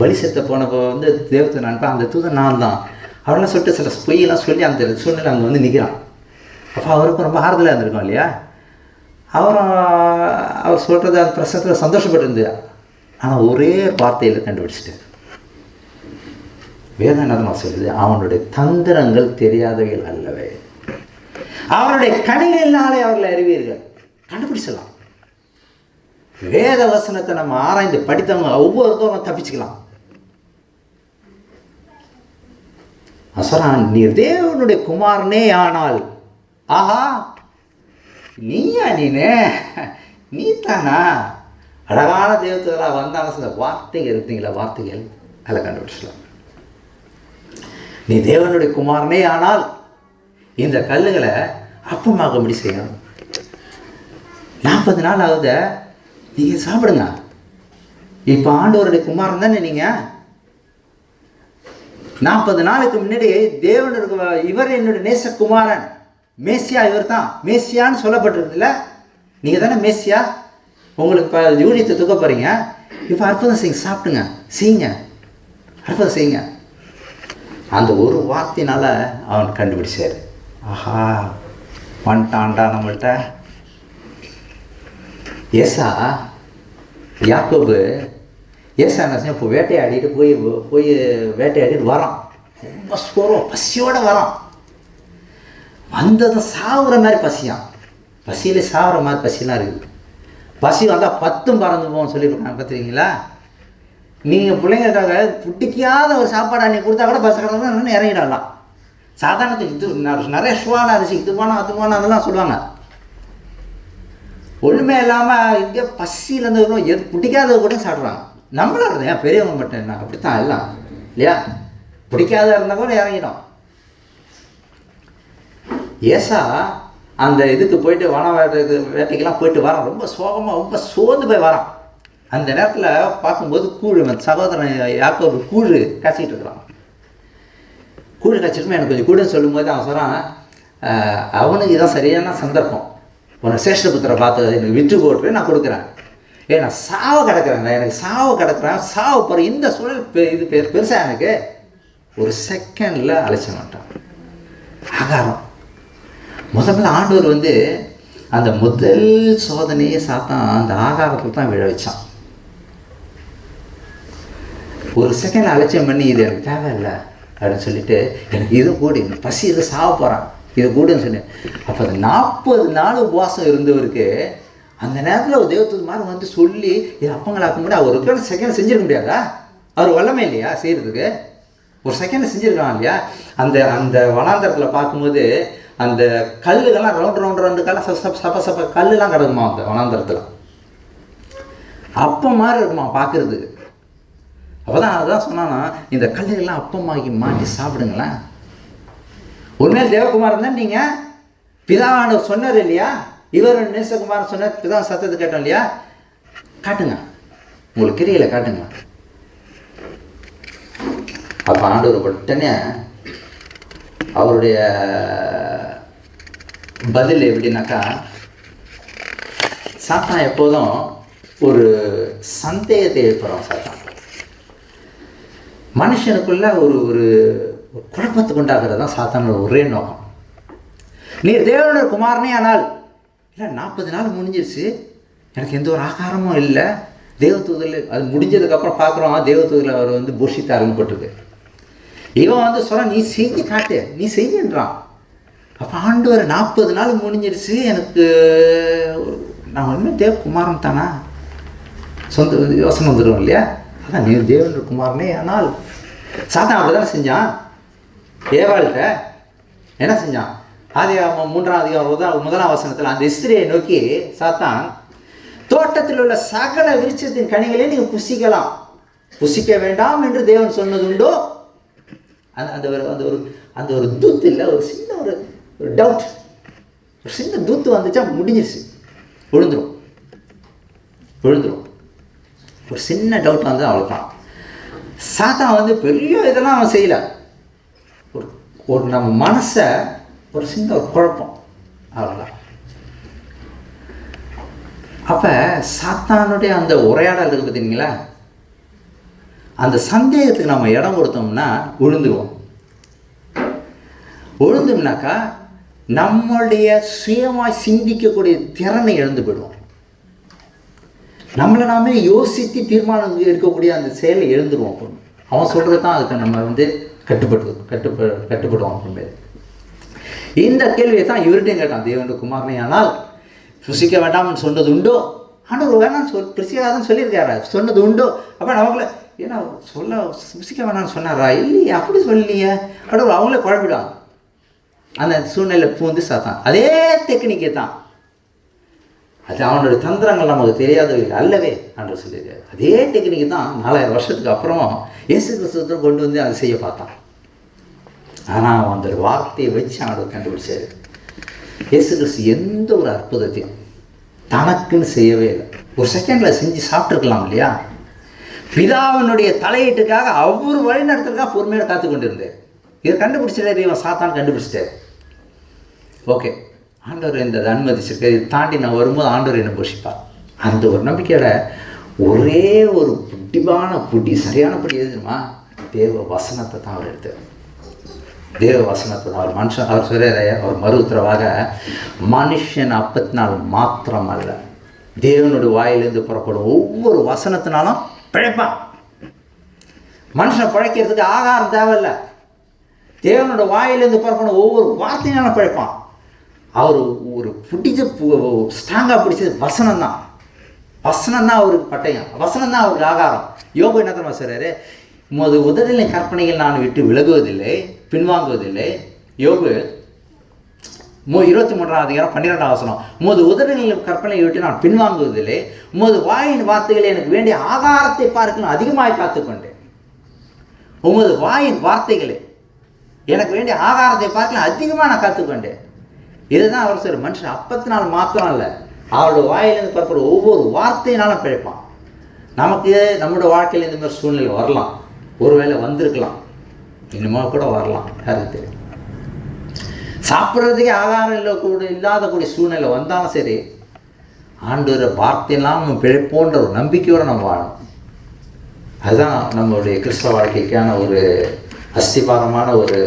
பலி செத்த போனப்போ வந்து தேவதூதன் அனுப்ப அந்த தூதன் நான் தான். அவரெல்லாம் சொல்லிட்டு சில பொய்யெல்லாம் சொல்லி அந்த சூழ்நிலை அங்கே வந்து நிற்கிறான். அப்போ அவருக்கும் ரொம்ப ஆறுதலாக இருந்திருக்கோம் இல்லையா. அவர் சொல்கிறது அந்த பிரசனத்தில் சந்தோஷப்பட்டிருந்தார். ஆனால் ஒரே வார்த்தையில் கண்டுபிடிச்சிட்டார். வேதநாதன் சொல்லுது, அவனுடைய தந்திரங்கள் தெரியாதவைகள் அல்லவே, அவருடைய கனிகளினாலே அவர்களை அறிவீர்கள். கண்டுபிடிச்சலாம். வேத வசனத்தை நம்ம ஆராய்ந்து படித்தவங்க ஒவ்வொருத்தரும் தப்பிச்சுக்கலாம். சொல்கிறான், நீர் தேவனுடைய குமாரனே ஆனால். ஆஹா, நீயா நீ தானா? அழகான தேவதூதராக வந்தாங்க. சில வார்த்தைகள் இருக்குங்களா, வார்த்தைகள் அதில் கண்டுபிடிச்சலாம். நீ தேவனுடைய குமாரனே ஆனால் இந்த கல்லுகளை அப்பமாகும்படி செய்யணும். 40 நாள் ஆகுத, நீங்கள் சாப்பிடுங்க. இப்போ ஆண்டவருடைய குமாரன் தானே நீங்கள். 40 நாளுக்கு முன்னாடி தேவனுடைய இவர் என்னுடைய நேசகுமாரன், மேசியா இவர் தான், மேசியான்னு சொல்லப்பட்டிருக்குல்ல. நீங்கள் தானே மேசியா. உங்களுக்கு இப்போ ஊழியத்தை தூக்க போகிறீங்க. இப்போ அற்புதம் செய்யுங்க, சாப்பிடுங்க, செய்யுங்க, அற்புதம் செய்யுங்க. அந்த ஒரு வார்த்தையினால அவன் கண்டுபிடிச்சார். ஆஹா, வந்துட்டான்டா நம்மள்கிட்ட. ஏசா யாக்கோபு ஏசா என்ன செய்ய, இப்போ வேட்டையாடிட்டு போய் வேட்டையாடிட்டு வரான். ரொம்ப சோர்வம், பசியோடு வரான். வந்ததும் சாகுற மாதிரி பசியான். பசியிலே சாகுற மாதிரி பசியெலாம் இருக்குது. பசி வந்தால் 10 பறந்து போவோம்னு சொல்லியிருக்காங்க பார்த்துருக்கீங்களா? நீங்கள் பிள்ளைங்களுக்காக பிடிக்காத ஒரு சாப்பாடு அன்றைக்கி கொடுத்தா கூட பஸ் கடந்து இறங்கிடலாம். சாதாரணத்துக்கு இது நிறைய ஷுவான அரிசி, இது போனால் அது போனால் அதெல்லாம் சொல்லுவாங்க. ஒன்றுமே இல்லாமல் இங்கே பசியிலேருந்து எது பிடிக்காதது கூட சாப்பிட்றாங்க. நம்மளும் இருந்தேன், ஏன் பெரியவங்க மட்டும் என்ன அப்படித்தான் எல்லாம் இல்லையா? பிடிக்காத இருந்தால் கூட இறங்கிடும். ஏசா அந்த இதுக்கு போயிட்டு வேட்டைக்கெல்லாம் போயிட்டு வரான். ரொம்ப சோகமாக, ரொம்ப சோர்ந்து போய் வரான். அந்த நேரத்தில் பார்க்கும்போது சகோதரன் யாக்கோபு கூழ் காய்ச்சிக்கிட்டு இருக்கிறான். கூழ் காய்ச்சிட்டுமே எனக்கு கொஞ்சம் கூடுன்னு சொல்லும்போது அவன் சொல்கிறான், அவனுக்கு இதான் சரியான சந்தர்ப்பம். உனக்கு சேஷ்டபுத்திரை பார்த்து எனக்கு விற்று போட்டு நான் கொடுக்குறேன். நான் சாவை கிடக்கிறேன், எனக்கு சாவை கிடக்கிறேன், சாவு போகிற இந்த சூழல் இது பெருசாக எனக்கு ஒரு செகண்டில் அழைச்ச மாட்டான். ஆகாரம் முதல்ல ஆண்டவர் அந்த முதல் சோதனையை சாத்தான் அந்த ஆகாரத்தில் தான் விழ வச்சான். ஒரு செகண்ட் அலட்சியம் பண்ணி இது எனக்கு தேவையில்லை அப்படின்னு சொல்லிட்டு, எனக்கு இது கூடி பசி இதை சாவ போகிறான், இது கூடுன்னு சொன்னேன். அப்போ அந்த 40 நாள் உபவாசம் இருந்தவருக்கு அந்த நேரத்தில் ஒரு தேவதூதன் மாதிரி சொல்லி இது அப்பங்களாக்க முடியாது. அவர் இருக்கிற செகண்ட் செஞ்சிருக்க முடியாதா? அவர் வல்லமை இல்லையா செய்கிறதுக்கு? ஒரு செகண்ட் செஞ்சுருக்கலாம் இல்லையா? அந்த வனாந்தரத்தில் பார்க்கும்போது அந்த கல்லுகள்லாம் ரவுண்டு கல்லாம் சப்ப கல்லுலாம் கிடக்குமா அந்த வனாந்தரத்தில். அப்பம் மாதிரி இருக்குமா பார்க்குறதுக்கு. அப்போ தான் அதுதான் சொன்னான்னா, இந்த கல்லுகள்லாம் அப்பமாக்கி மாட்டி சாப்பிடுங்களேன். உண்மையில் தேவகுமாரன் தான் நீங்கள் பிதாவானவர் சொன்னார் இல்லையா? இவர் நேசகுமாரன் சொன்னார், பிதா சத்தத்தை கேட்டோம் இல்லையா? காட்டுங்க, உங்களுக்கு கிரியில காட்டுங்க. அப்போ ஆண்டவர் உடனே அவருடைய பதில் எப்படின்னாக்கா, சாத்தான் எப்போதும் ஒரு சந்தேகத்தை ஏற்படுறான். சாத்தான் மனுஷனுக்குள்ள ஒரு குழப்பத்துக்கு உண்டாக்குறது தான் சாத்தானோட ஒரே நோக்கம். நீ தேவனுடைய குமாரனே ஆனால், இல்லை 40 நாள் முடிஞ்சிருச்சு, எனக்கு எந்த ஒரு ஆகாரமும் இல்லை. தேவதூதரில் அது முடிஞ்சதுக்கப்புறம் பார்க்குறோம், தேவதூதரில் அவர் புஷித்து அருங்கப்பட்டிருக்கு. இவன் சொல்ல, நீ செஞ்சு காட்டு, நீ செய்யன்றான். அப்போ ஆண்டவர் 40 நாள் முடிஞ்சிருச்சு, எனக்கு நான் ஒன்றுமே தேவகுமாரன் தானா சொந்த யோசனை வந்துடும் இல்லையா? அதான் நீ தேவனுடைய குமாரனே ஆனால். சாத்தான் அப்படி தானே செஞ்சான். ஏவாள்கிட்ட என்ன செஞ்சான்? ஆதியாகமம் 3ஆம் அதிகாரம் 1ஆம் வசனத்தில் அந்த ஸ்திரியை நோக்கி சாத்தான், தோட்டத்தில் உள்ள சகல விருட்சத்தின் கனிகளை நீங்கள் புசிக்கலாம், புசிக்க வேண்டாம் என்று தேவன் சொன்னது உண்டோ? அந்த ஒரு தூத்து இல்லை, ஒரு சின்ன ஒரு டவுட், ஒரு சின்ன தூத்து வந்துச்சா முடிஞ்சிருச்சு, விழுந்துடும். ஒரு சின்ன டவுட் வந்து அவ்வளோதான். சாத்தான் பெரிய இதெல்லாம் அவன் செய்யலை. ஒரு நம்ம மனசை ஒரு சின்ன ஒரு குழப்பம், அவ்வளோதான். அப்போ சாத்தானுடைய அந்த உரையாடல் இருக்குது பார்த்தீங்களா, அந்த சந்தேகத்துக்கு நம்ம இடம் கொடுத்தோம்னா விழுந்தோம்னாக்கா நம்மளுடைய சுயமாய் சிந்திக்கக்கூடிய திறனை இழந்து போயிடுவோம். நம்மளை நாமே யோசித்து தீர்மானம் எடுக்கக்கூடிய அந்த செயலை எழுந்துருவோம். அவன் சொல்கிறது தான் அதுக்கு நம்ம கட்டுப்படுவோம் அப்படின்றது. இந்த கேள்வியை தான் இவர்கிட்டையும் கேட்டான், தேவனுடைய குமாரனே ஆனால் புசிக்க வேண்டாம்னு சொன்னது உண்டோ? ஆனால் வேணாம் பிரசிகாதான் சொல்லியிருக்காரு, சொன்னது உண்டோ? அப்போ நமக்குள்ள ஏன்னா சொல்ல புசிக்க வேணாம்னு சொன்னாரா? இல்லையே, அப்படி சொல்லலையே. கடவுள் அவங்களே குழப்பிடுவாங்க. அந்த சூழ்நிலை பூந்து சாத்தான் அதே டெக்னிக்கே தான். அது அவனுடைய தந்திரங்கள் நமக்கு தெரியாதவை அல்லவே ஆண்டவர் சொல்லியிருக்காரு. அதே டெக்னிக்கு தான் 4000 வருஷத்துக்கு அப்புறம் இயேசு கிறிஸ்துவத்தை கொண்டு வந்து அதை செய்ய பார்த்தான். ஆனால் அவன் அந்த வார்த்தையை வச்சு ஆண்டவர் கண்டுபிடிச்சாரு. இயேசு கிறிஸ்து எந்த ஒரு அற்புதத்தையும் தனக்குன்னு செய்யவே இல்லை. ஒரு செகண்டில் செஞ்சு சாப்பிட்ருக்கலாம் இல்லையா? பிதாவினுடைய தலையீட்டுக்காக அவர் வழி நடத்துறதுக்காக பொறுமையாக காத்து கொண்டு இருந்தார். இதை கண்டுபிடிச்சிட்டாரு, இவன் சாத்தான் கண்டுபிடிச்சிட்டார். ஓகே, ஆண்டவர் இந்த அனுமதிச்சிருக்காரு. இதை தாண்டி நான் வரும்போது ஆண்டவர் என்ன போஷிப்பார். அந்த ஒரு நம்பிக்கையோட ஒரே ஒரு சரியான புட்டி எது தெரியுமா? தேவ வசனத்தை தான் அவர் எடுத்தார். தேவ வசனத்தை தான் அவர் மனுஷன். அவர் சொல்கிறாரு, அவர் மறு உத்தரவாக, மனுஷன் அப்பத்தினால் மாத்திரம் அல்ல, தேவனுடைய வாயிலிருந்து புறப்படும் ஒவ்வொரு வசனத்தினாலும் பிழைப்பான். மனுஷன் பிழைக்கிறதுக்கு ஆகாரம் தேவையில்லை, தேவனோட வாயிலிருந்து புறப்படும் ஒவ்வொரு வார்த்தையினாலும் பிழைப்பான். அவர் ஒரு ஸ்ட்ராங்காக பிடிச்சது வசனம் தான். வசனம் தான் அவருக்கு பட்டயம், வசனம் தான் அவருக்கு ஆகாரம். யோபு என்ன தெரியுமா சொல்கிறாரு? உமது உதடுகளின் கற்பனைகள் நான் விட்டு விலகுவதில்லை, பின்வாங்குவதில்லை. யோபு 23ஆம் அதிகாரம் 12ஆம் வசனம். உமது உதடுகளின் கற்பனையை விட்டு நான் பின்வாங்குவதில்லை, உமது வாயின் வார்த்தைகளை எனக்கு வேண்டிய ஆகாரத்தை பார்க்கணும் அதிகமாக காத்துக்கொண்டேன். உமது வாயின் வார்த்தைகளை எனக்கு வேண்டிய ஆகாரத்தை பார்க்கலாம் அதிகமாக நான் காத்துக்கொண்டேன். இதுதான் அவர் சொல்ற, மனுஷன் அப்பத்தினால் மாத்திரம் இல்லை, அவரோட வாயிலிருந்து புறப்படுற ஒவ்வொரு வார்த்தையினாலும் பிழைப்பான். நமக்கு நம்மளோட வாழ்க்கையில் இந்த மாதிரி சூழ்நிலை வரலாம், ஒருவேளை வந்திருக்கலாம், இனிமே கூட வரலாம், யாருக்கு தெரியும். சாப்பிட்றதுக்கே ஆகாரம் இல்லாத கூடிய சூழ்நிலை வந்தாலும் சரி, ஆண்டோர வார்த்தையெல்லாம் நம்ம பிழைப்போன்ற ஒரு நம்பிக்கையோடு நம்ம வாழணும். அதுதான் நம்மளுடைய கிறிஸ்தவ வாழ்க்கைக்கான ஒரு அஸ்திபாரமான ஒரு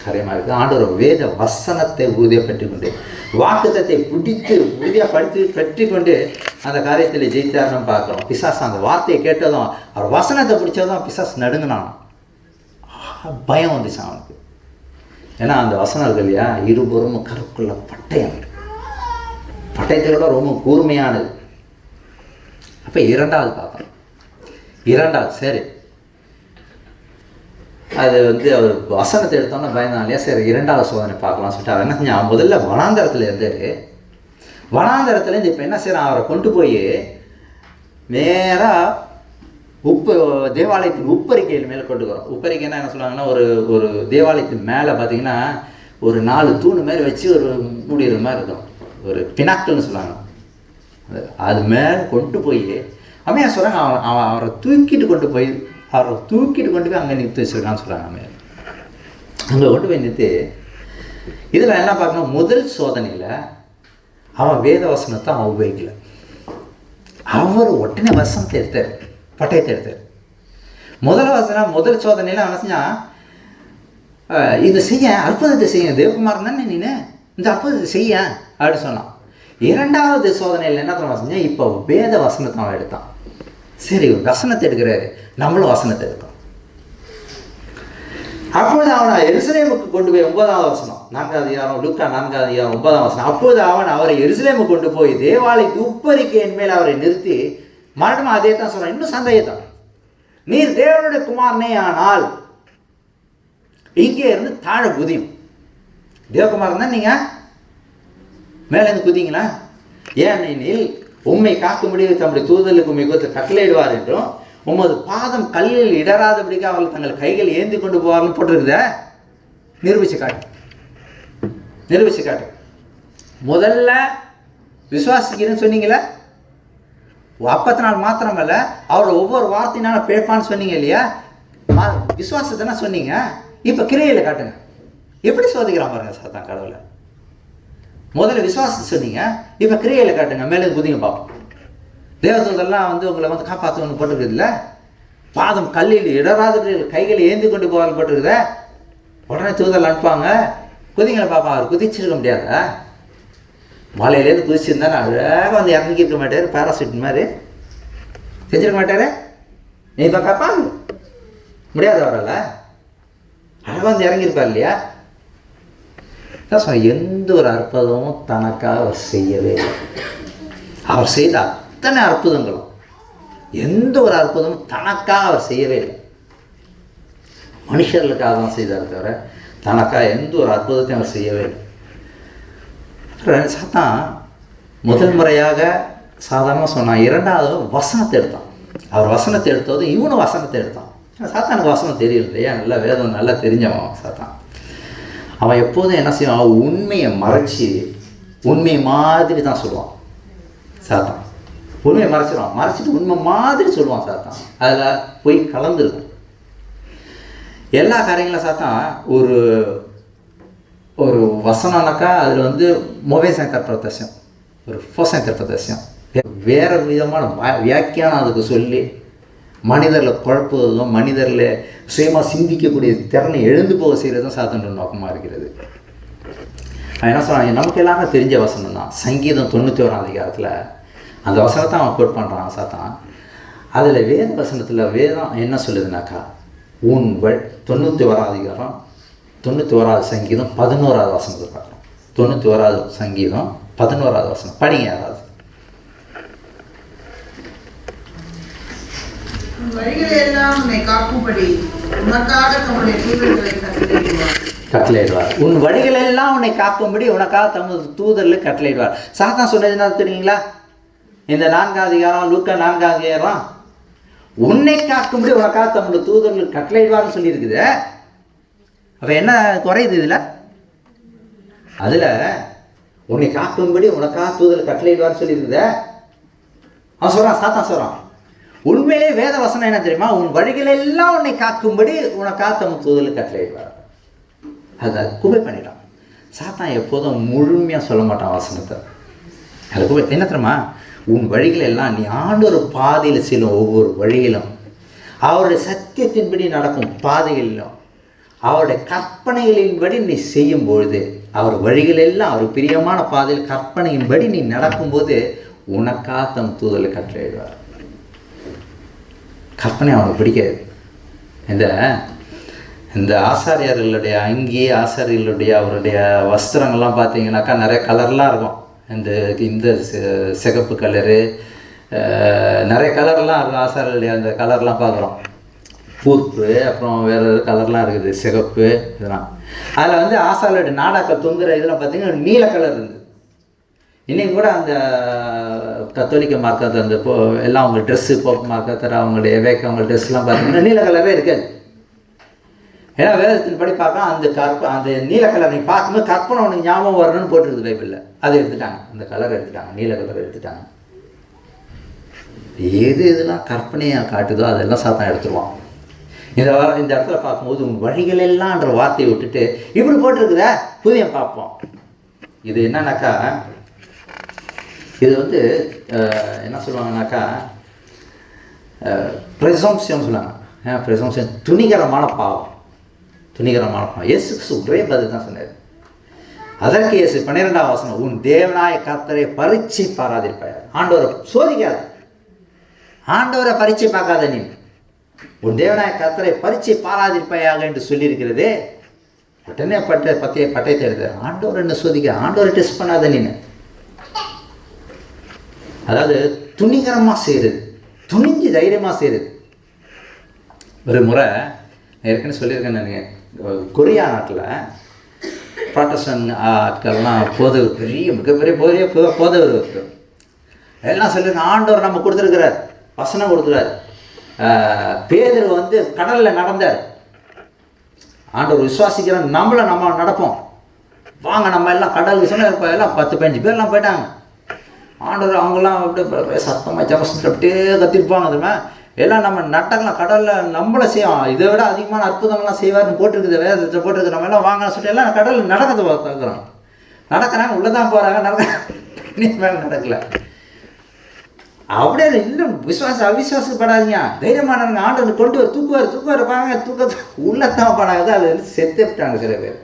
காரியமாக இருக்குது. ஆண்டவர் வேத வசனத்தை உறுதியாக பெற்றுக்கொண்டு, வாக்குத்தத்தை பிடித்து உறுதியாக பற்றி கொண்டு அந்த காரியத்தில் ஜெயித்தாருன்னு பார்க்குறோம். பிசாசு அந்த வார்த்தையை கேட்டதும், அவர் வசனத்தை பிடிச்சதும் பிசாசு நடுங்கினான், பயம் வந்துச்சு அவனுக்கு. ஏன்னா அந்த வசனம் இருக்கு இல்லையா, இருபுறமும் கருக்குள்ள பட்டயம், பட்டயத்தை விட ரொம்ப கூர்மையானது. அப்போ இரண்டாவது பார்த்தோம். சரி, அது அவர் வசனத்தை எடுத்தோன்னா பயந்தான் இல்லையா? சரி, இரண்டாவது சோதனை பார்க்கலாம் சொல்லிட்டு அவர் என்ன செஞ்சான், முதல்ல வனாந்தரத்தில் இருந்தார். வனாந்தரத்துலேருந்து இப்போ என்ன செய்யறான், அவரை கொண்டு போய் நேராக தேவாலயத்தின் உப்பரிக்கையில் மேலே கொண்டு வரோம். உப்பரிக்கைன்னா என்ன சொல்லுவாங்கன்னா, ஒரு தேவாலயத்தின் மேலே பார்த்தீங்கன்னா ஒரு 4 தூணு மாதிரி வச்சு ஒரு மூடிடுற மாதிரி இருக்கும், ஒரு பினாக்கல்னு சொல்லுவாங்க. அது மேலே கொண்டு போய் அம்மையா சொல்கிறாங்க, அவரை தூக்கிட்டு கொண்டு போய் அங்கே நிறுத்தி வச்சுருக்கான்னு சொல்கிறாங்க. அம்மையார் அங்கே கொண்டு போய் நிறுத்தி, இதில் என்ன பார்க்கணும், முதல் சோதனையில் அவன் வேத வசனத்தை அவன் உபயோகிக்கல. அவர் உடனே வசனத்தை எடுத்தார், பட்டயத்தை எடுத்தார். முதல் சோதனையில் அவன் செஞ்சான், இது செய்ய, அற்புதத்தை செய்ய, தேவகுமாரன் தானே நீனு, இந்த அற்புதத்தை செய்ய அப்படின்னு சொன்னான். இரண்டாவது சோதனையில் என்ன தெரியுமா செஞ்சான், இப்போ வேத வசனத்தை அவன் எடுத்தான். சரி, வசனத்தை எடுக்கிறாரு, நம்மளும் வசனத்தை எடுத்தோம். அப்பொழுது அவனை எருசலேமுக்கு கொண்டு போய் 9ஆம் வசனம், 4ஆம் அதிகாரம், லூக்கா 4ஆம் அதிகாரம் 9ஆம் வசனம். அப்பொழுது அவன் அவரை எருசலேமுக்கு கொண்டு போய் தேவாலயத்து உப்பரிக்கையின் மேல் அவரை நிறுத்தி, மறுபடியும் அதே தான் சொல்றான், இன்னும் சந்தேகத்தான், நீர் தேவனுடைய குமாரனே ஆனால் இங்கே இருந்து தாழ குதியும். தேவகுமாரன் தான் நீங்க மேலேருந்து குதிங்களா? ஏனெனில் உம்மை காக்க முடியாது, தம்முடைய தூதலுக்கு உம்மை கொடுத்து கட்டளையிடுவார் என்றும், உமது பாதம் கல்லில் இடராதபடிக்கு அவர்கள் தங்கள் கைகள் ஏந்தி கொண்டு போவார்னு போட்டிருக்குத. நிரூபிச்சு காட்டு. முதல்ல விசுவாசிக்கிறேன்னு சொன்னீங்களே, அப்பத்தினால் மாத்திரமல்ல அவரோட ஒவ்வொரு வார்த்தையினாலும் பிழைப்பான்னு சொன்னீங்க இல்லையா? விசுவாசத்தை சொன்னீங்க, இப்போ கிரியையில் காட்டுங்க. எப்படி சோதிக்கிறான் பாருங்க சாத்தான் கடவுளை. முதல்ல விசுவாசத்தை சொன்னீங்க, இப்போ கிரியையில் காட்டுங்க, மேலே குதிங்க பார்ப்போம். தேவதூதெல்லாம் உங்களை காப்பாற்றுவன்னு போட்டிருக்குது இல்லை? பாதம் கல்லில் இடராது கைகளை ஏந்தி கொண்டு போவான்னு போட்டிருக்குத. உடனே தூதல் அனுப்பாங்க, குதிங்களை பார்ப்போம். அவர் குதிச்சிருக்க முடியாத, மலையிலேருந்து குதிச்சிருந்தா அழகாக இறங்கியிருக்க மாட்டார், பேராசூட் மாதிரி செஞ்சிருக்க மாட்டார். நீ இப்போ காப்பாங்க முடியாது, அவரால் அழகாக இறங்கியிருப்பார் இல்லையா? தான் சொன்ன, எந்த ஒரு அற்புதமும் தனக்காக அவர் செய்யவே இல்லை. அவர் செய்த அத்தனை அற்புதங்களும் எந்த ஒரு அற்புதமும் தனக்காக அவர் செய்யவே இல்லை. மனுஷர்களுக்காக தான் செய்தார் தவிர தனக்காக எந்த ஒரு அற்புதத்தையும் அவர் செய்யவே இல்லை. சாத்தான் முதல் முறையாக சாதாரணமாக சொன்னான். இரண்டாவது வசனத்தை எடுத்தான். அவர் வசனத்தை எடுத்ததும் இவனும் வசனத்தை எடுத்தான். சாத்தானுக்கு வசனம் தெரியல இல்லையா, நல்லா வேதம் நல்லா தெரிஞ்சவன் சாத்தான். அவன் எப்போதும் என்ன செய்வான், அவன் உண்மையை மறைச்சி உண்மை மாதிரி தான் சொல்லுவான் சாத்தான். உண்மையை மறைச்சிட்டு உண்மை மாதிரி சொல்லுவான் சாத்தான். அதில் போய் கலந்துருக்கும் எல்லா காரியங்களும். சாத்தான் ஒரு ஒரு வசனம்னாக்கா அதில் வந்து மொபைல் இன்டர்பிரேஷன், ஒரு ஃபோர்ஸ் இன்டர்பிரேஷன், வேறு விதமான வியாக்கியானம் அதுக்கு சொல்லி மனிதரில் குழப்புவதும் மனிதரில் சுயமாக சிந்திக்கக்கூடிய திறனை எழுந்து போக செய்கிறதும் சாத்தானோட நோக்கமாக இருக்கிறது. என்ன சொல்கிறாங்க, நமக்கு எல்லாமே தெரிஞ்ச வசனம் தான். சங்கீதம் 91ஆம் அதிகாரத்தில் அந்த வசனத்தை அவன் கோட் பண்ணுறான் சாத்தான். அதில் வேத வசனத்தில் வேதம் என்ன சொல்லுதுனாக்கா, உன் 91ஆம் அதிகாரம் 91ஆவது சங்கீதம் 11ஆவது வசனத்தை பார்க்குறோம். 91ஆவது சங்கீதம் 11ஆவது வசனம் படிங்க யாராவது. கட்டளையிடுவார். உன் வழிகள் எல்லாம் உன்னை காக்கும்படி உனக்காக தமது தூதரில் கட்டளையிடுவார். சாத்தான் சொன்னது என்ன தெரியுங்களா, இந்த 4ஆம் அதிகாரம் லூக்கா 4ஆம் அதிகாரம் உன்னை காக்கும்படி உனக்காக தமது தூதரில் கட்டளையிடுவார்னு சொல்லியிருக்குது. அப்போ என்ன குறையுது இதில்? அதில் உன்னை காக்கும்படி உனக்காக தூதரில் கட்டளையிடுவார்னு சொல்லியிருக்குது. அவன் சொல்கிறான், சாத்தான் சொல்கிறான், உண்மையிலே வேத வசனம் என்ன தெரியுமா, உன் வழிகளெல்லாம் உன்னை காக்கும்படி உனக்காக தமது தூதரில் கட்டளையிடுவார். அதை குபை பண்ணிட்டான் சாத்தான். எப்போதும் முழுமையாக சொல்ல மாட்டான் வசனத்தை. அதை குபை என்ன தெரியுமா, உன் வழிகள் எல்லாம் நீ ஆண்டொரு பாதையில் செல்லும் ஒவ்வொரு வழியிலும் அவருடைய சத்தியத்தின்படி நடக்கும் பாதைகளிலும் அவருடைய கற்பனைகளின்படி நீ செய்யும் பொழுது, அவர் வழிகளெல்லாம் அவர் பிரியமான பாதையில் கற்பனையின்படி நீ நடக்கும்போது உனக்காக தம் தூதரில் கட்டளையிடுவார். கற்பனை அவனுக்கு பிடிக்காது. இந்த ஆசாரியர்களுடைய அங்கி, ஆசாரியர்களுடைய அவருடைய வஸ்திரங்கள்லாம் பார்த்தீங்கன்னாக்கா நிறைய கலர்லாம் இருக்கும். இந்த சிகப்பு கலரு, நிறைய கலர்லாம் இருக்கும். ஆசாரியர்களுடைய அந்த கலர்லாம் பார்க்குறோம். பூர்ப்பு, அப்புறம் வேறு கலர்லாம் இருக்குது, சிகப்பு இதெல்லாம். அதில் வந்து ஆசாரியருடைய நாடாக்கள் தொங்குற இதெல்லாம் பார்த்தீங்கன்னா நீல கலர் இருந்தது. இன்றைக்கி கூட அந்த கத்தோலிக்க மார்க்கத்தை அந்த எல்லாம் அவங்க ட்ரெஸ்ஸு போப் மார்க்கத்தர அவங்களுடைய அவங்க ட்ரெஸ்லாம் பார்த்தீங்கன்னா நீல கலரே இருக்காது. ஏன்னா வேதத்தின் படி பார்க்க அந்த நீல கலர் நீ பார்க்கும்போது கற்பனை உனக்கு ஞாபகம் வரணும்னு போட்டிருக்குது பைபிளில். அதை எடுத்துட்டாங்க, அந்த கலர் எடுத்துட்டாங்க, நீல கலர் எடுத்துட்டாங்க. எதெல்லாம் கற்பனையாக காட்டுதோ அதெல்லாம் சாத்தான் எடுத்துருவான். இந்த இடத்துல பார்க்கும்போது உன் வழிகளெல்லாம்ன்ற வார்த்தையை விட்டுட்டு இப்படி போட்டிருக்குதா புதிய பார்ப்போம். இது என்னன்னாக்கா, இது வந்து என்ன சொல்லுவாங்கனாக்கா ப்ரெசம்ப்ஷன் சொல்லுவாங்க. ப்ரெசம்ப்ஷன் துணிகரமான பாவம். இயேசு ஒரே பதில் தான் சொன்னார். அதற்கு இயேசு 12ஆம் வசனம், உன் தேவனாய கர்த்தரை பரீட்சை பாராதிருப்பார். ஆண்டவரை சோதிக்காத, ஆண்டவரை பரீட்சை பார்க்காத, நீ உன் தேவனாய கர்த்தரை பரீட்சை பாராதிருப்பாயாக என்று சொல்லியிருக்கிறது. உடனே பட்டயத்தை எடுத்து ஆண்டவர் என்ன சோதிக்க, ஆண்டவரை டெஸ்ட் பண்ணாத நீ. அதாவது துணிகரமாக செய்கிறது, துணிஞ்சு தைரியமாக செய்கிறது. ஒரு முறை ஏற்கனவே சொல்லியிருக்கேன் நான், கொரியா நாட்டில் ப்ராட்டஸ்டன் ஆட்கள்லாம் மிகப்பெரிய போதவர் இருக்கு. எல்லாம் சொல்லியிருக்கேன், ஆண்டவர் நம்ம கொடுத்துருக்கிறார், வசனம் கொடுத்துருக்கார். பேதுரு வந்து கடலில் நடந்தார். ஆண்டவர் விசுவாசிக்கிற நம்ம நடப்போம் வாங்க, நம்ம எல்லாம் கடலுக்கு சொன்ன எல்லாம் 10-15 பேர்லாம் போயிட்டாங்க. ஆண்டவர் அவங்கெல்லாம் அப்படியே சத்தமாக ஜபசத்தில் அப்படியே கத்திருப்பாங்க. அதுமே எல்லாம் நம்ம நட்டங்களாம் கடலில் நம்மளை செய்வோம், இதை விட அதிகமான அற்புதங்கள்லாம் செய்வார்னு போட்டிருக்குது, வேதத்தை போட்டிருக்கு. நம்ம எல்லாம் வாங்கன்னு சொல்லிட்டு எல்லாம் கடலில் நடக்கிறத பார்க்குறோம். நடக்கிறாங்க, உள்ளே தான் போகிறாங்க, மேலே நடக்கலை. அப்படியே இன்னும் அவிசுவாசப்படாதீங்க, தைரியமானவங்க, ஆண்டவர் கொண்டு தூக்குவார் பாருங்க, உள்ளத்தான் போனாங்க. அது வந்து செத்துட்டாங்க சில பேர்.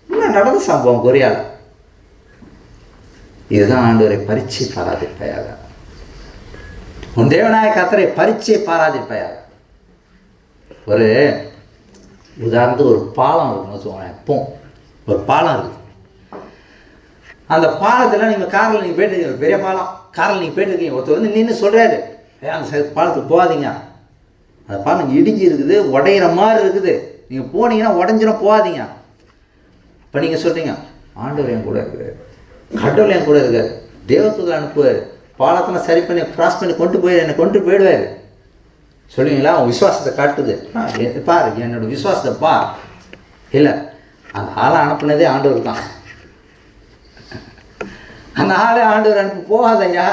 இன்னும் நடந்த சம்பவம் கொரியாவில். இதுதான் ஆண்டவரை பரீட்சை பாராதிருப்பாயாக, உன் தேவனாய கர்த்தரை பரீட்சை பாராதிருப்பாயாக. ஒரு உதாரணத்துக்கு ஒரு பாலம் இருக்குன்னு சொல்லுவாங்க. இப்போ ஒரு பாலம் இருக்குது. அந்த பாலத்தில் நீங்கள் காரில் நீங்கள் போயிட்டுருக்கீங்க, பெரிய பாலம், காரில் நீங்கள் போயிட்டுருக்கீங்க. ஒருத்தர் வந்து நின்று சொல்கிறாரு, அந்த பாலத்துக்கு போகாதீங்க, அந்த பாலம் இடிஞ்சு இருக்குது, உடையிற மாதிரி இருக்குது, நீங்கள் போனீங்கன்னா உடஞ்சிடும், போகாதீங்க. இப்போ நீங்கள் சொல்கிறீங்க, ஆண்டவர் என் கூட இருக்கார், கடவுள் என் கூட இருக்கார், தேவதூதர் அனுப்புவார், பாலத்தெல்லாம் சரி பண்ணி கிராஸ் பண்ணி என்னை கொண்டு போயிடுவார் சொல்லுவீங்களா? அவன் விசுவாசத்தை காட்டுது, பார் என்னோடய விசுவாசத்தை பார். இல்லை, அந்த ஆளை அனுப்புனதே ஆண்டவர் தான். அந்த ஆளை ஆண்டவர் அனுப்பி போகாதையா,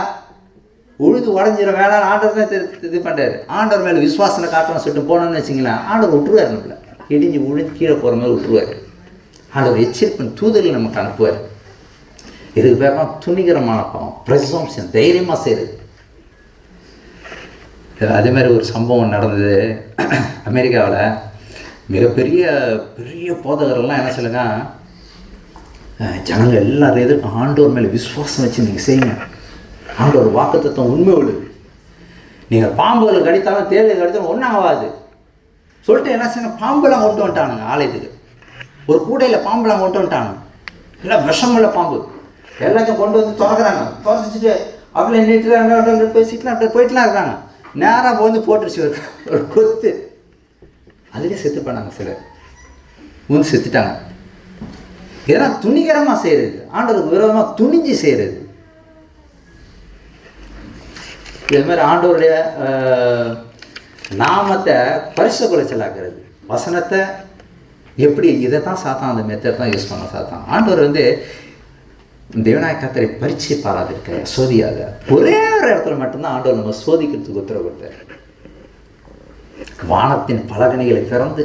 உழுது உடஞ்சிட வேணாம், ஆண்டவர் தான் இது பண்ணுறாரு. ஆண்டவர் மேலே விசுவாசனை காட்டணும்னு சொல்லிட்டு போனோம்னு வச்சிங்களேன், ஆண்டவர் விட்டுருவார், நம்மள இடிஞ்சு உழுந்து கீழே போகிற மாதிரி விட்டுருவார். ஆண்டவர் எச்சரிப்பின் தூதர்கள் நமக்கு அனுப்புவார். இதுக்கு பேர் தான் துணிகரமான பாவம், ப்ரெசம்ப்ஷன், தைரியமாக செய்கிறது. அதே மாதிரி ஒரு சம்பவம் நடந்தது அமெரிக்காவில். மிகப்பெரிய பெரிய போதகரெல்லாம் என்ன சொல்லுங்க, ஜனங்கள் எல்லாரும் எதிர்க்கும் ஆண்டவர் மேலே விசுவாசம் வச்சு நீங்கள் செய்யுங்க, ஆண்டவர் வாக்குத்தத்தம் உண்மை உள்ளது, நீங்கள் பாம்புகள் கடித்தாலும் தேவையை கடித்தாலும் ஒன்றும் ஆகாது சொல்லிட்டு என்ன செய்யணும், பாம்பெல்லாம் கொண்டு வந்துட்டானுங்க ஆலயத்துக்கு. ஒரு கூடையில் பாம்பெல்லாம் கொண்டு வந்துட்டானுங்க, எல்லாம் விஷமுள்ள பாம்பு எல்லாத்தையும் கொண்டு வந்து திறக்கிறாங்க. திறச்சிட்டு அப்படியே நீட்டு பேசிட்டுலாம் அப்படியே போயிட்டுலாம் இருக்காங்க. நேராக வந்து போட்டுருச்சு ஒரு கொத்து, அதுலேயே செத்து பண்ணாங்க. சிலர் வந்து செத்துட்டாங்க. இதெல்லாம் துணிகரமாக செய்கிறது, ஆண்டவருக்கு விரோதமாக துணிஞ்சு செய்கிறது. இது மாதிரி ஆண்டவருடைய நாமத்தை பரிசு குலைச்சலாக்குறது, வசனத்தை எப்படி, இதை தான் சாத்தான், அந்த மெத்தட் தான் யூஸ் பண்ண சாத்தான். ஆண்டவர் வந்து தேவனாய கர்த்தரை பரீட்சை பாராதிருக்க சோதியாக ஒரே ஒரு இடத்துல மட்டும்தான் ஆண்டவர் நம்ம சோதிக்கிறதுக்கு உத்தரவு கொடுத்தார். வானத்தின் பலகணிகளை திறந்து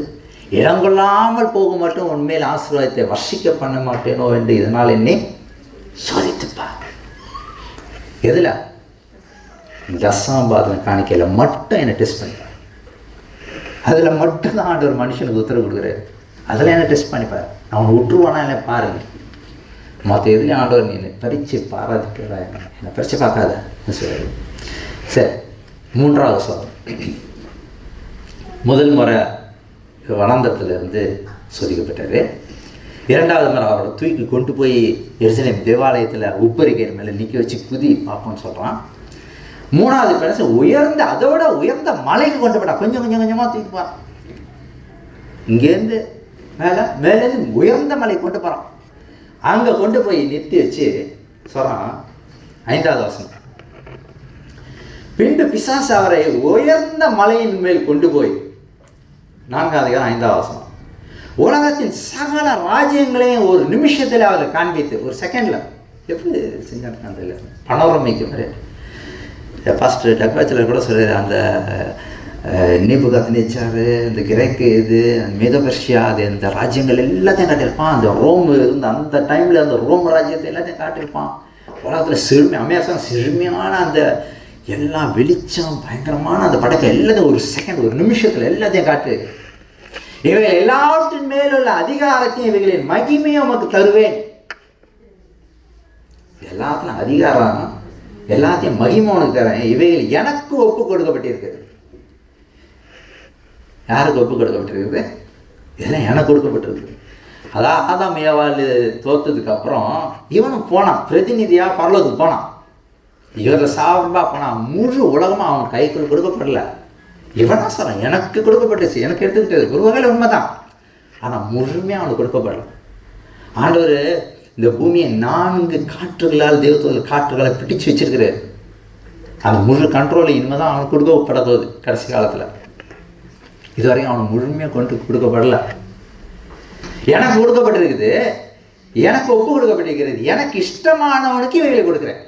இடங்கொள்ளாமல் போக மட்டும் உண்மையில் ஆசீர்வாதத்தை வர்ஷிக்க பண்ண மாட்டேனோ என்று இதனால் என்னை சோதித்துப்பா. எதில்? தசாம்பாதன காணிக்கையில் மட்டும் என்னை டெஸ்ட் பண்ணிப்பார். அதில் மட்டும்தான் ஆண்டவர் மனுஷனுக்கு உத்தரவு கொடுக்குறாரு. அதில் என்ன டெஸ்ட் பண்ணிப்பார், அவனை விட்டுருவானா என்ன பாருங்கள். மற்ற எதுலேயும் ஆண்டவர் நீ பரீட்சை பாராதிக்கிறா, என்னை பரீட்சை பார்க்காத சொல்லுவார். சரி, மூன்றாவது சோதனை. முதல் முறை வனாந்தரத்திலிருந்து சோதிக்கப்பட்டார். இரண்டாவது முறை அவரோட தூக்கி கொண்டு போய் எருசலேம் தேவாலயத்தில் உப்பரிக்கை மேலே நிற்க வச்சு குதி பார்ப்போம்னு சொல்கிறான். மூணாவது பேச உயர்ந்த, அதோட உயர்ந்த மலைக்கு கொண்டு போட்டா, கொஞ்சம் கொஞ்சம் கொஞ்சமாக தூக்கி போகிறான். இங்கேருந்து மேலேருந்து உயர்ந்த மலை கொண்டு போகிறான். அங்கே கொண்டு போய் நிறுத்தி வச்சு சொல்கிறான். 5வது வசனம், பின்பு பிசாசு அவரை உயர்ந்த மலையின் மேல் கொண்டு போய், 4வது அதிகாரம் 5வது வசனம், உலகத்தின் சகல ராஜ்யங்களையும் ஒரு நிமிஷத்தில் அவரை காண்பித்து, ஒரு செகண்டில் எப்படி செஞ்சாங்க இல்லை பனோரமைக்கு மாதிரி. ஃபஸ்ட் டக்வாச்சில் கூட சொல்கிறார், அந்த நேபுகாத்நேச்சார், இந்த கிரேக்கு, இது மேதோபர்ஷியா, அது இந்த ராஜ்யங்கள் எல்லாத்தையும் காட்டியிருப்பான். அந்த ரோம் இருந்த அந்த டைமில் அந்த ரோம் ராஜ்யத்தை எல்லாத்தையும் காட்டியிருப்பான். உலகத்தில் செழுமை, அமேசான் செழுமையான அந்த எல்லா வெளிச்சம், பயங்கரமான அந்த படத்தை எல்லாத்தையும் ஒரு செகண்ட், ஒரு நிமிஷத்தில் எல்லாத்தையும் காட்டு. இவைகள் எல்லாவற்றின் மேலுள்ள அதிகாரத்தையும் இவைகளின் மகிமையும் உமக்கு தருவேன். எல்லாத்துலையும் அதிகாரம், எல்லாத்தையும் மகிமை உனக்கு தரேன். இவைகள் எனக்கு ஒப்பு கொடுக்கப்பட்டிருக்கிறது. யாருக்கு ஒப்பு கொடுக்கப்பட்டிருக்குது? இதெல்லாம் எனக்கு கொடுக்கப்பட்டிருக்கு. அதான் ஆதாம் ஏவாள் தோற்றதுக்கு அப்புறம் இவனும் போனான், பிரதிநிதியாக பரலோகத்துக்கு போனான். இவரை சார்பாக போனான். முழு உலகமாக அவன் கைக்குள் கொடுக்கப்படல. இவனா சொல்கிறான், எனக்கு கொடுக்கப்பட்டுச்சு, எனக்கு எடுத்துக்கிட்டது. ஒரு வகையில் உண்மைதான், ஆனால் முழுமையாக அவனுக்கு கொடுக்கப்படல. ஆண்டவர் இந்த பூமியை 4 காற்றுகளால், தேவதூதர் காற்றுகளை பிடிச்சு வச்சிருக்கிறார். அந்த முழு கண்ட்ரோல் இனிமேல் தான் அவனுக்கு கொடுக்கப்பட போகுது கடைசி காலத்தில். இதுவரைக்கும் அவனுக்கு முழுமையாக கொடுக்கப்படலை. எனக்கு கொடுக்கப்பட்டிருக்குது, எனக்கு ஒப்பு கொடுக்கப்பட்டிருக்கிறது, எனக்கு இஷ்டமானவனுக்கு இவைகளை கொடுக்குறேன்.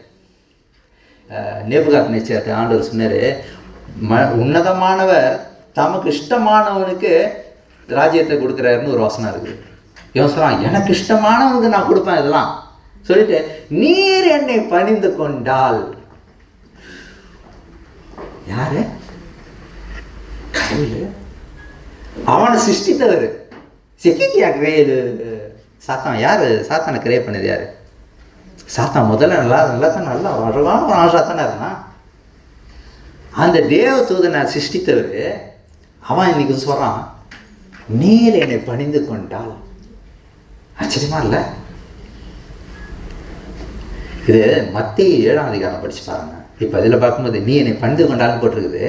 நேபுகாத்நேச்சார் ஆண்டவர் சொன்னார், உன்னதமானவர் தமக்கு இஷ்டமானவனுக்கு ராஜ்யத்தை கொடுக்குறாருன்னு ஒரு வசனம் இருக்குது. இவன் சொல்கிறான், எனக்கு இஷ்டமானவனுக்கு நான் கொடுப்பேன் இதெல்லாம் சொல்லிட்டு, நீர் என்னை பணிந்து கொண்டால். யாரு? கடவுள். அவனை சிருஷ்டித்தவர். செக்கிக்கியா கிரேடு சாத்தான். யார் சாத்தானை கிரே பண்ணது? யார்? சாத்தான் முதல்ல நல்லா அழகான ஒரு ஆஷா தானே இருந்தான். அந்த தேவ தூதனை சிருஷ்டித்தவர் அவன் இன்னைக்கு சொல்கிறான், நீர் என்னை பணிந்து கொண்டால். ஆச்சரியமா இல்லை? இது மத்தேயு 7ஆம் அதிகாரம் படிச்சு பாருங்க. இப்போ அதில் பார்க்கும்போது நீ என்னை பணிந்து கொண்டாலும் போட்டிருக்குது.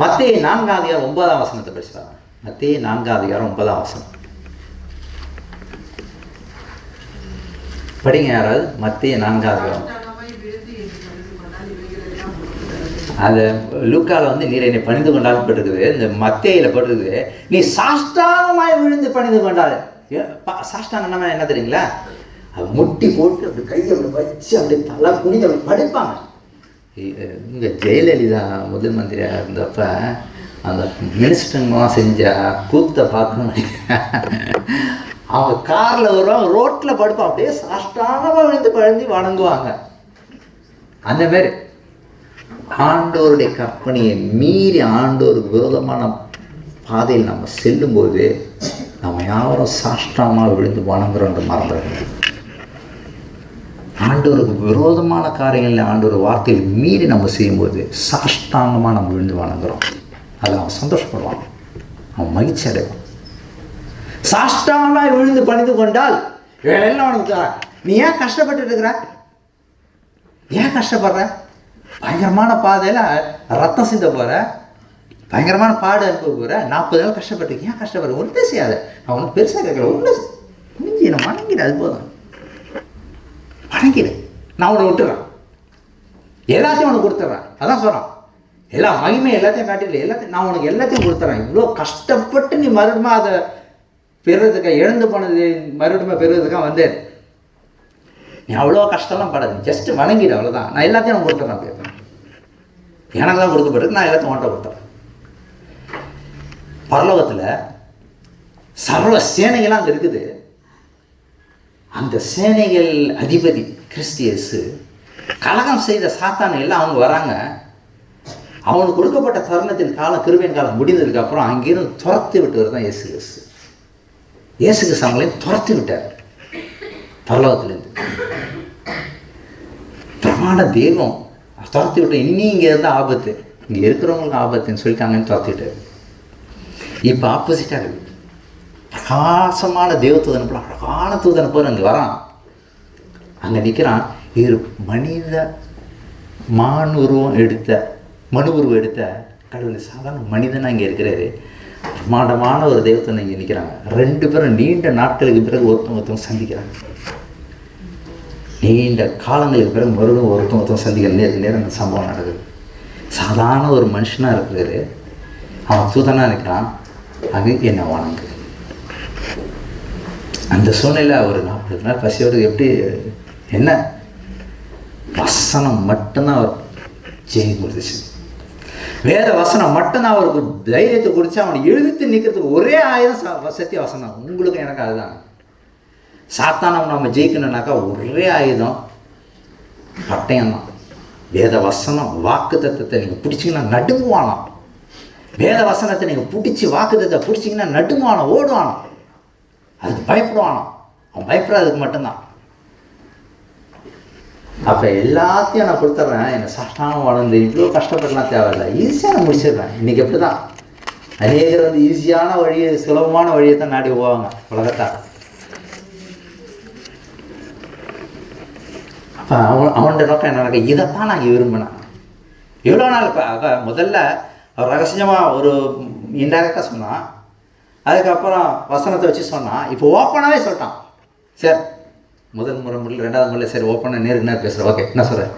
மத்தேயு 4:9 படிச்சுப்பாங்க. மத்தேயு 4:9 படிங்க யாராவது. மத்தேயு 4. அது லூக்காவில் வந்து நீர் என்னை பணிந்து கொண்டாலும் போட்டிருக்குது. இந்த மத்தேயில போட்டிருக்குது நீ சாஷ்டாங்கமாய் விழுந்து பணிந்து கொண்டாள். சாஷ்டாங்கன்னா என்ன தெரியுங்களா? அது முட்டி போட்டு அப்படி கையை அப்படி வச்சு அப்படி தலை குனிந்து அப்படி படிப்பாங்க. இங்கே ஜெயலலிதா முதல் மந்திரியாக இருந்தப்ப அந்த மினிஸ்டர்லாம் செஞ்ச கூத்தை பார்க்கணும். அவங்க காரில் வருவாங்க, ரோட்டில் படுப்பான், அப்படியே சாஷ்டாங்கமாக விழுந்து பழந்து வணங்குவாங்க. அந்தமாரி ஆண்டோருடைய கற்பனையை மீறி ஆண்டோருக்கு விரோதமான பாதையில் நம்ம செல்லும்போது நம்ம யாரும் சாஷ்டாங்கமாக விழுந்து வணங்குறோன்ற மறந்துடுறோம். ஆண்டோருக்கு விரோதமான காரியங்களில் ஆண்டோரு வார்த்தையில் மீறி நம்ம செய்யும்போது சாஷ்டாங்கமாக நம்ம விழுந்து வணங்குறோம். அதில் அவன் சந்தோஷப்படுவான், அவன் மகிழ்ச்சி அடைவான். சாஷ்டாங்கமாக விழுந்து பணிந்து கொண்டால் எல்லாம் அவனுக்கு நீ ஏன் கஷ்டப்பட்டு இருக்கிற? ஏன் கஷ்டப்படுற? பயங்கரமான பாதையில் ரத்தம் சிந்த போகிற, பயங்கரமான பாடு அனுப்ப போகிற, 40 நாள் கஷ்டப்பட்டு ஏன் கஷ்டப்படுற? ஒன்றும் செய்யாத. அவனுக்கு பெருசாக கேட்கல, ஒன்றும் முடிஞ்சு நான் வணங்கிடு, அது போதும், வணங்கிடு, நான் உன்னை விட்டுறேன், எல்லாத்தையும் உனக்கு கொடுத்துட்றேன். அதான் சொல்கிறான், எல்லா மகிமையும் எல்லாத்தையும் காட்டிடல, எல்லாத்தையும் நான் உனக்கு எல்லாத்தையும் கொடுத்துட்றேன். இவ்வளோ கஷ்டப்பட்டு நீ மறுபடியும் அதை பெறுறதுக்காக, இழந்து போனது மறுபடியும் பெறுறதுக்காக வந்தேன். நீ அவ்வளோ கஷ்டம்லாம் படாது, ஜஸ்ட்டு வணங்கிடு, அவ்வளோதான், நான் எல்லாத்தையும் அவன் கொடுத்துட்றேன். கேட்பேன், எனக்கு தான் கொடுக்கப்பட்டிருக்கு, நான் எல்லாத்தையும் உன்கிட்ட கொடுத்துட்றேன். பரலோகத்தில் சர்வ சேனைகள்லாம் அங்கே இருக்குது. அந்த சேனைகள் அதிபதி கிறிஸ்து இயேசு கலகம் செய்த சாத்தானை எல்லாம் அவங்க வராங்க. அவனுக்கு கொடுக்கப்பட்ட தருணத்தின் காலம், கிருபையின் காலம் முடிந்ததுக்கு அப்புறம் அங்கேருந்து துரத்தி விட்டவர் தான் இயேசு கிறிஸ்து. இயேசு கிறிஸ்து அவங்களையும் துரத்தி விட்டார் பரலோகத்திலேருந்து. பிரமாண தெய்வம் துரத்தி விட்டு, இன்னும் இங்கே இருந்தால் ஆபத்து, இங்கே இருக்கிறவங்களுக்கு ஆபத்துன்னு சொல்லிட்டு அங்கேயும் துரத்தி விட்டார். இப்போ ஆப்போசிட்டாக இருக்குது. பிரகாசமான தேவ தூதனை போல, அழகான தூதனை போல அங்கே வரான். அங்கே நிற்கிறான். இது மனித மனு உருவம் எடுத்த கடவுள் சாதாரண மனிதனாக இங்கே இருக்கிறாரு. பிரமாண்டமான ஒரு தெய்வத்தை இங்கே நிற்கிறாங்க. 2 பேரும் நீண்ட நாட்களுக்கு பிறகு ஒருத்தவங்க சந்திக்கிறாங்க. நீண்ட காலங்களுக்கு பிறகு மறுபடியும் ஒருத்தவங்க சந்திக்கிற நேரம் அந்த சம்பவம் நடக்குது. சாதாரண ஒரு மனுஷனாக இருக்கிறாரு, அவன் தூதனாக இருக்கிறான். அது என்ன வணங்கு. அந்த சூழ்நிலை ஒரு 40 நாள் பசியோடு எப்படி என்ன வசனம் மட்டும்தான் அவர் ஜெயம் கொடுத்துச்சு. வேத வசனம் மட்டும்தான் அவருக்கு தைரியத்தை கொடுத்து அவனை எழுதித்து நிற்கிறதுக்கு ஒரே ஆயுதம் சத்திய வசனம். உங்களுக்கு எனக்கு அதுதான். சாத்தானம் நம்ம ஜெயிக்கணும்னாக்கா ஒரே ஆயுதம் பட்டயம் தான். வேத வசனம் வாக்கு தத்துவத்தை நீங்கள் பிடிச்சிங்கன்னா நடுங்குவானாம். வேத வசனத்தை நீங்கள் பிடிச்சி வாக்கு தத்துவத்தை பிடிச்சிங்கன்னா நடுங்குவானாம், ஓடுவானாம், அதுக்கு பயப்படுவானாம். அவன் பயப்படாததுக்கு மட்டும்தான். அப்போ எல்லாத்தையும் நான் கொடுத்துட்றேன், என்னை சாஷ்டாங்கம் வளர்ந்து இவ்வளோ கஷ்டப்படலாம் தேவையில்லை, ஈஸியாக நான் முடிச்சிடுறேன். இன்றைக்கி எப்படி தான் அநேகர் வந்து ஈஸியான வழியை, சுலபமான வழியை தான் நாடி போவாங்க உலகத்தா. அப்போ அவனோட நோக்கம் என்ன, இதைத்தான் நான் விரும்பினேன். எவ்வளோ நாள் இப்போ முதல்ல அவர் ரகசியமாக ஒரு இன்டைரக்டாக சொன்னான், அதுக்கப்புறம் வசனத்தை வச்சு சொன்னான், இப்போ ஓப்பனாகவே சொல்லிட்டான். சரி, முதல் முறை முடியல, 2வது முறையில் சரி ஓப்பனாக நேருக்கு நேரம் பேசுகிறேன். ஓகே, என்ன சொல்கிறேன்,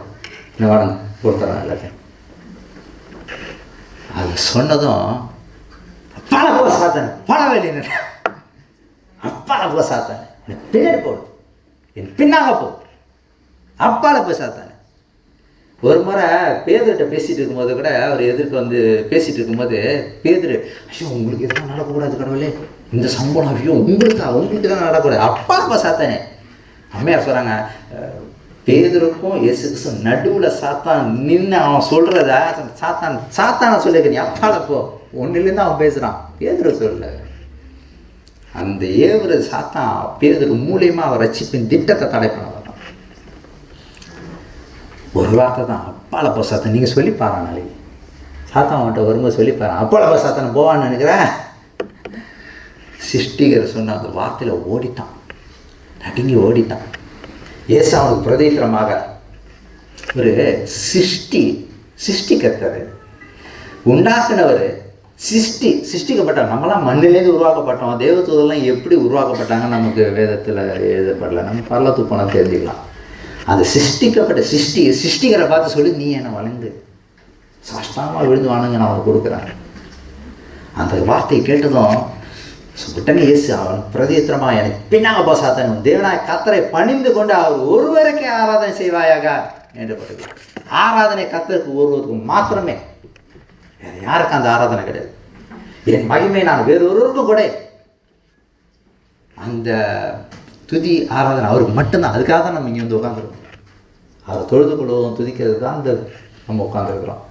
என்ன வாங்க கொடுத்துறேன் எல்லாத்தையும். அது சொன்னதும் அப்பால போக சாத்தானே, பண வேலை அப்பால போக சாத்தானே, என் பின்னாடி போடு, என் பின்னாக போ, அப்பால போய் சாத்தானே. ஒரு முறை பேதுருகிட்ட பேசிகிட்டு இருக்கும்போது கூட அவர் எதிர்க்க வந்து பேசிகிட்டு இருக்கும்போது பேதுரு, ஐயோ உங்களுக்கு எதுவும் நடக்கக்கூடாது கடவுளே, இந்த சம்பளம் ஐயோ உங்களுக்கு தான் நடக்கக்கூடாது, அப்பா சாத்தானே. அம்மையார் சொல்கிறாங்க, பேதுருக்கும் இயேசு கிறிஸ்து நடுவில் சாத்தான் நின்று அவன் சொல்கிறத சாத்தானை சொல்லியிருக்க, நீ அப்பால போ, ஒன்றுலேருந்து அவன் பேசுகிறான், பேதுரு சொல்லலை. அந்த ஏவுறது சாத்தான் பேதுரு மூலியமாக அவன் ரட்சிப்பின் திட்டத்தை தடை பண்ண வரான். ஒரு வார்த்தை தான், அப்பால போ சாத்தான், நீங்கள் சொல்லிப்பாரா, நாளைக்கு சாத்தான் அவன்கிட்ட வரும்போது சொல்லிப்பாரான், அப்பால போ சாத்தான போவான்னு நினைக்கிறேன். சிருஷ்டிகர் சொன்ன அந்த வார்த்தையில் ஓடிட்டான், நடுங்கி ஓடிட்டான். ஏசு அவனுக்கு பிரதித்திரமாக ஒரு சிருஷ்டிகர்த்தர், உண்டாக்குனவர், சிருஷ்டிக்கப்பட்டாங்க. நம்மளாம் மண்ணிலேருந்து உருவாக்கப்பட்டோம். தேவதூதெல்லாம் எப்படி உருவாக்கப்பட்டாங்க நமக்கு வேதத்தில் எழுதப்படல. நம்ம பரலத்துக்கு போனால் தெரிஞ்சுக்கலாம். அந்த சிருஷ்டிகரை பார்த்து சொல்லி, நீ என்னை வணங்கு, சாஷ்டாமாக விழுந்து வணங்க, நான் அவனுக்கு கொடுக்குறேன். அந்த வார்த்தையை கேட்டதும் உடனே இயேசு அவன் பிரதித்திரமாக, எனக்கு பின்னாக போ சாத்தான், தேவனாய் கர்த்தரை பணிந்து கொண்டு அவர் ஒருவருக்கே ஆராதனை செய்வாயாக என்று படுகிறார். ஆராதனை கர்த்தருக்கு ஒருவருக்கு மாத்திரமே, வேறு யாருக்கும் அந்த ஆராதனை கிடையாது. என் மகிமை நான் வேறு ஒருவருக்கும் கூட. அந்த துதி ஆராதனை அவருக்கு மட்டும்தான். அதுக்காக தான் நம்ம இங்கே வந்து உட்காந்துருக்கோம். அவர் தொழுது கொள்வதும் துதிக்கிறது தான் அந்த நம்ம உட்காந்துருக்குறோம்.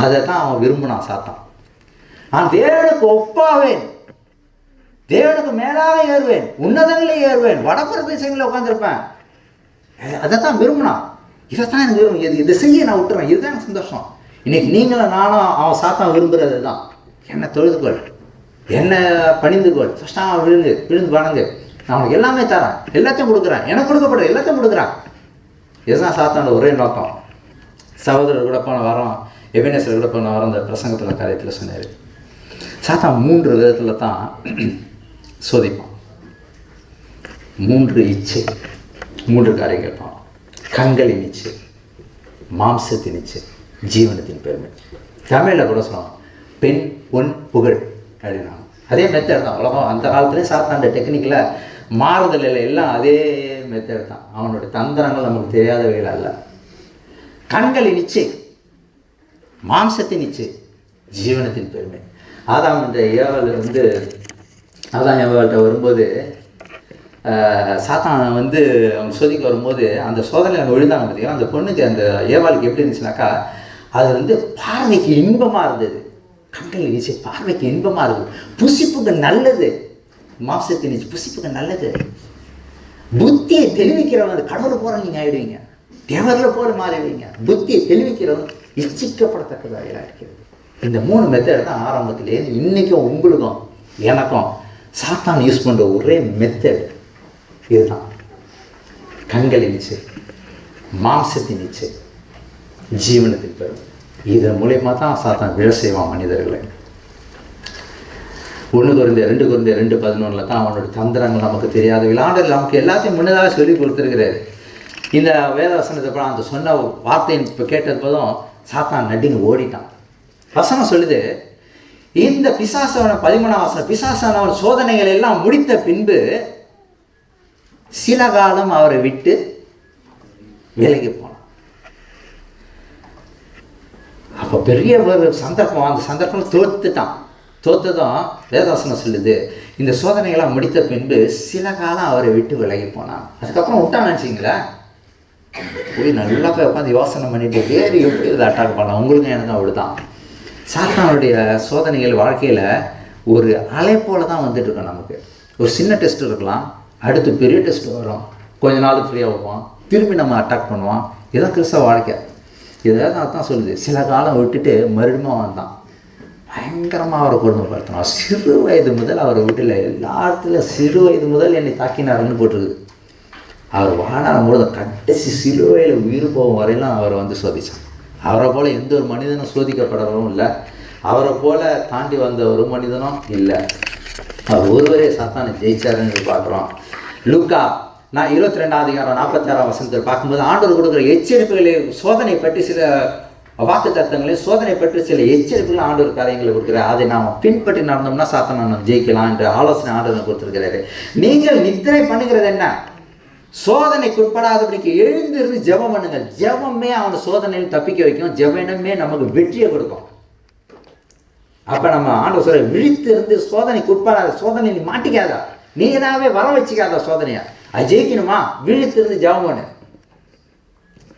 அதை தான் அவன் விரும்பினான் சாத்தான். நான் தேவனுக்கு ஒப்பாவேன், தேவனுக்கு மேலாக ஏறுவேன், உன்னதங்களே ஏறுவேன், வடப்புற தேசங்களில் உட்காந்துருப்பேன். அதை தான் விரும்பினான். இதைத்தான் எனக்கு விரும்பும். இதை செய்ய நான் விட்டுறேன். இதுதான் எனக்கு சந்தோஷம். இன்னைக்கு நீங்களும் நானும் அவன் சாத்தான் விரும்புகிறது தான். என்னை தொழுதுகொள், என்னை பணிந்துகொள், கஷ்டம் விழுந்து வணங்கு, நான் அவனுக்கு எல்லாமே தரேன், எல்லாத்தையும் கொடுக்குறேன், எனக்கு கொடுக்கப்படுற எல்லாத்தையும் கொடுக்குறேன். இதுதான் சாத்தானோட ஒரே நோக்கம். சகோதரர் கூட போன வாரம், எபினேசர் கூட போன வாரம் அந்த பிரசங்கத்தில் காரியத்தில் சொன்னார். சாத்தான் 3 விதத்தில் தான் சோதிப்பான். 3 இச்சை, 3 காரியம் கேட்பான். கண்களின் இச்சை, மாம்சத்தின் இச்சை, ஜீவனத்தின் பெருமை. தமிழில் கூட சொல்லுவான், பெண் பொன் புகழ் அப்படின்னா. அதே மெத்தட் தான் உலகம். அந்த காலத்துலேயும் சாத்தாண்ட டெக்னிக்கில் மாறுதல் இல்லை, எல்லாம் அதே மெத்தட் தான். அவனுடைய தந்திரங்கள் நமக்கு தெரியாதவைகள் அல்ல. கண்களின் இச்சை, மாம்சத்தின் இச்சை, ஜீவனத்தின் பெருமை. ஆதாம் என்ற ஏவாள் ஆதாம் ஏவாள்கிட்ட வரும்போது சாத்தான் அவங்க சோதிக்க வரும்போது அந்த சோதனையில் அவங்க விழுந்தாங்க பார்த்தீங்கன்னா, அந்த பொண்ணுக்கு அந்த ஏவாளுக்கு எப்படி இருந்துச்சுனாக்கா, அது பார்வைக்கு இன்பமாக இருந்தது. கண்கள் நீச்சு பார்வைக்கு இன்பமாக இருக்குது, புசிப்புக்கு நல்லது. மாம்சத்தின் நீச்சு புசிப்புக்கு நல்லது. புத்தியை தெளிவிக்கிறவங்க அது கடவுள் போகிற நீங்கள் ஆகிடுவீங்க, தேவரில் போல மாறிடுவீங்க. புத்தியை தெளிவிக்கிறவங்க இச்சிக்கப்படத்தக்கதாக இருக்கிறது. இந்த 3 மெத்தட் தான் ஆரம்பத்திலேருந்து இன்றைக்கும் உங்களுக்கும் எனக்கும் சாத்தான் யூஸ் பண்ணுற ஒரே மெத்தட் இதுதான். கண்களின் இச்சை, மாம்சத்தின் இச்சை, ஜீவனத்தின் பெருமை. இதன் மூலயமா தான் சாத்தான் விழ செய்வான் மனிதர்களை. 1 Corinthians 2 Corinthians 2:11 தான் அவனோட தந்திரங்கள் நமக்கு தெரியாத விளையாடல் நமக்கு எல்லாத்தையும் முன்னதாக சொல்லி கொடுத்துருக்கிறாரு. இந்த வேதவசனத்தை படம் அந்த சொன்ன வார்த்தையை இப்போ கேட்டது போதும் சாத்தான் நடுங்கி ஓடிட்டான். வசனம் சொல்லுது, இந்த பிசாசவன 13ஆம் வசனம், பிசாசானவன் சோதனைகள் எல்லாம் முடித்த பின்பு சில காலம் அவரை விட்டு விலகி போனான். அப்போ பெரிய ஒரு சந்தர்ப்பம். அந்த சந்தர்ப்பம் தோத்துதான் வேதவசனம் சொல்லுது, இந்த சோதனைகளாம் முடித்த பின்பு சில காலம் அவரை விட்டு விலகி போனான். அதுக்கப்புறம் விட்டான்னு நினச்சிங்களா, போய் நல்லா போய் உட்காந்து யோசனை பண்ணிட்டு வேறு எப்படி இதை அட்டாக் பண்ணலாம். உங்களுக்கு எனக்கு அப்படிதான். சாத்தானுடைய சோதனைகள் வாழ்க்கையில் ஒரு அலை போல தான் வந்துட்டு இருக்கோம். நமக்கு ஒரு சின்ன டெஸ்ட் இருக்கலாம், அடுத்து பெரிய டெஸ்ட் வரும், கொஞ்ச நாள் ஃப்ரீயாக வைப்பான், திரும்பி நம்ம அட்டாக் பண்ணுவான். இதுதான் கிறிஸ்தவ வாழ்க்கை. இதை தான் சொல்லுது, சில காலம் விட்டுட்டு மறுபடியும் வந்தான். பயங்கரமாக அவரை கொடுமைப்படுத்தணும். சிறு வயது முதல் அவரை வீட்டில் எல்லா இடத்துலையும் சிறு வயது முதல் என்னை தாக்கினாருன்னு போட்டிருக்கு. அவர் வாழாத கடைசி சிலுவையில் உயிர் போகும் வரையிலும் அவரை சோதிச்சான். அவரை போல் எந்த ஒரு மனிதனும் சோதிக்கப்படவும் இல்லை, அவரை போல் தாண்டி வந்த ஒரு மனிதனும் இல்லை. அவர் ஒருவரே சாத்தானை ஜெயிச்சாருன்னு பார்க்குறோம். லூக்கா 22ஆம் அதிகாரம் 46ஆம் வசனத்தில் பார்க்கும்போது ஆண்டவர் கொடுக்குற எச்சரிப்புகளை, சோதனை பற்றி சில வாக்கு தத்துவங்களையும் சோதனை பற்றி சில எச்சரிப்புகள் ஆண்டவர் காரியங்களை கொடுக்குறாரு. அதை நாம் பின்பற்றி நடந்தோம்னா சாத்தானை நம்ம ஜெயிக்கலாம் என்ற ஆலோசனை ஆண்டவர் கொடுத்துருக்கிறாரு. நீங்கள் நித்திரை பண்ணுகிறது என்ன? சோதனைக்கு உட்படாதபடிக்கு எழுந்திருந்து ஜெபம் பண்ணுங்கள். ஜெபமே அவனை சோதனையில் தப்பிக்க வைக்கும். ஜெபமே நமக்கு வெற்றியை கொடுக்கும். அப்போ நம்ம ஆண்டவர் சொல்ல, விழித்திருந்து சோதனைக்கு உட்படாத, சோதனை நீ மாட்டிக்காதா, நீங்களாவே வர வச்சுக்காத சோதனையா, அது ஜெயிக்கணுமா, விழித்திருந்து ஜெபம் பண்ணு.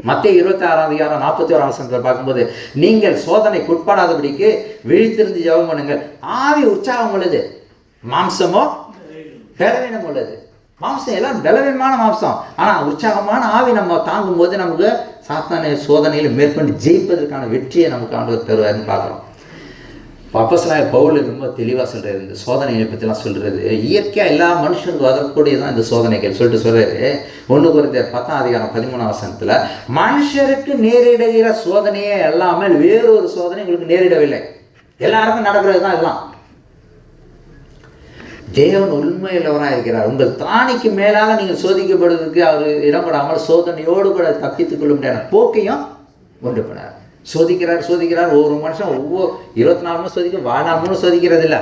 மத்தேயு 26ஆம் அதிகாரம் 41ஆம் வசனத்தில் பார்க்கும்போது, நீங்கள் சோதனைக்கு உட்படாதபடிக்கு விழித்திருந்து ஜெபம் பண்ணுங்கள். ஆவி உற்சாகம் உள்ளது, மாம்சமோ பலவீனம் உள்ளது. மாம்சம் எல்லாம் பலவீனமான மாம்சம், ஆனால் உற்சாகமான ஆவி நம்ம தாங்கும் போது நமக்கு சாத்தான சோதனையில் மேற்கொண்டு ஜெயிப்பதற்கான வெற்றியை நமக்கு ஆண்டவர் தருவாருன்னு பார்க்குறோம். அப்போஸ்தலனாகிய பவுல் ரொம்ப தெளிவாக சொல்கிறார். இந்த சோதனையை பற்றிலாம் சொல்கிறது இயற்கையாக எல்லா மனுஷனுக்கு வரக்கூடியதான் இந்த சோதனைகள் சொல்லிட்டு சொல்கிறாரு. 1 கொரிந்தியர் 10:13 மனுஷருக்கு நேரிடுகிற சோதனையே எல்லாமே வேறொரு சோதனை உங்களுக்கு நேரிடவில்லை. எல்லாருக்கும் நடக்கிறது தான் இதெல்லாம். தேவன் உண்மையுள்ளவராக இருக்கிறார். உங்கள் திராணிக்கு மேலாக நீங்கள் சோதிக்கப்படுவதற்கு அவர் இடம் கொடாமல் சோதனையோடு கூட தப்பித்துக் கொள்ள முடியாத போக்கையும் கொண்டு போனார். சோதிக்கிறார். ஒவ்வொரு மனுஷன் 24 மணி சோதிக்க வாழ்நாள் சோதிக்கிறது இல்லை.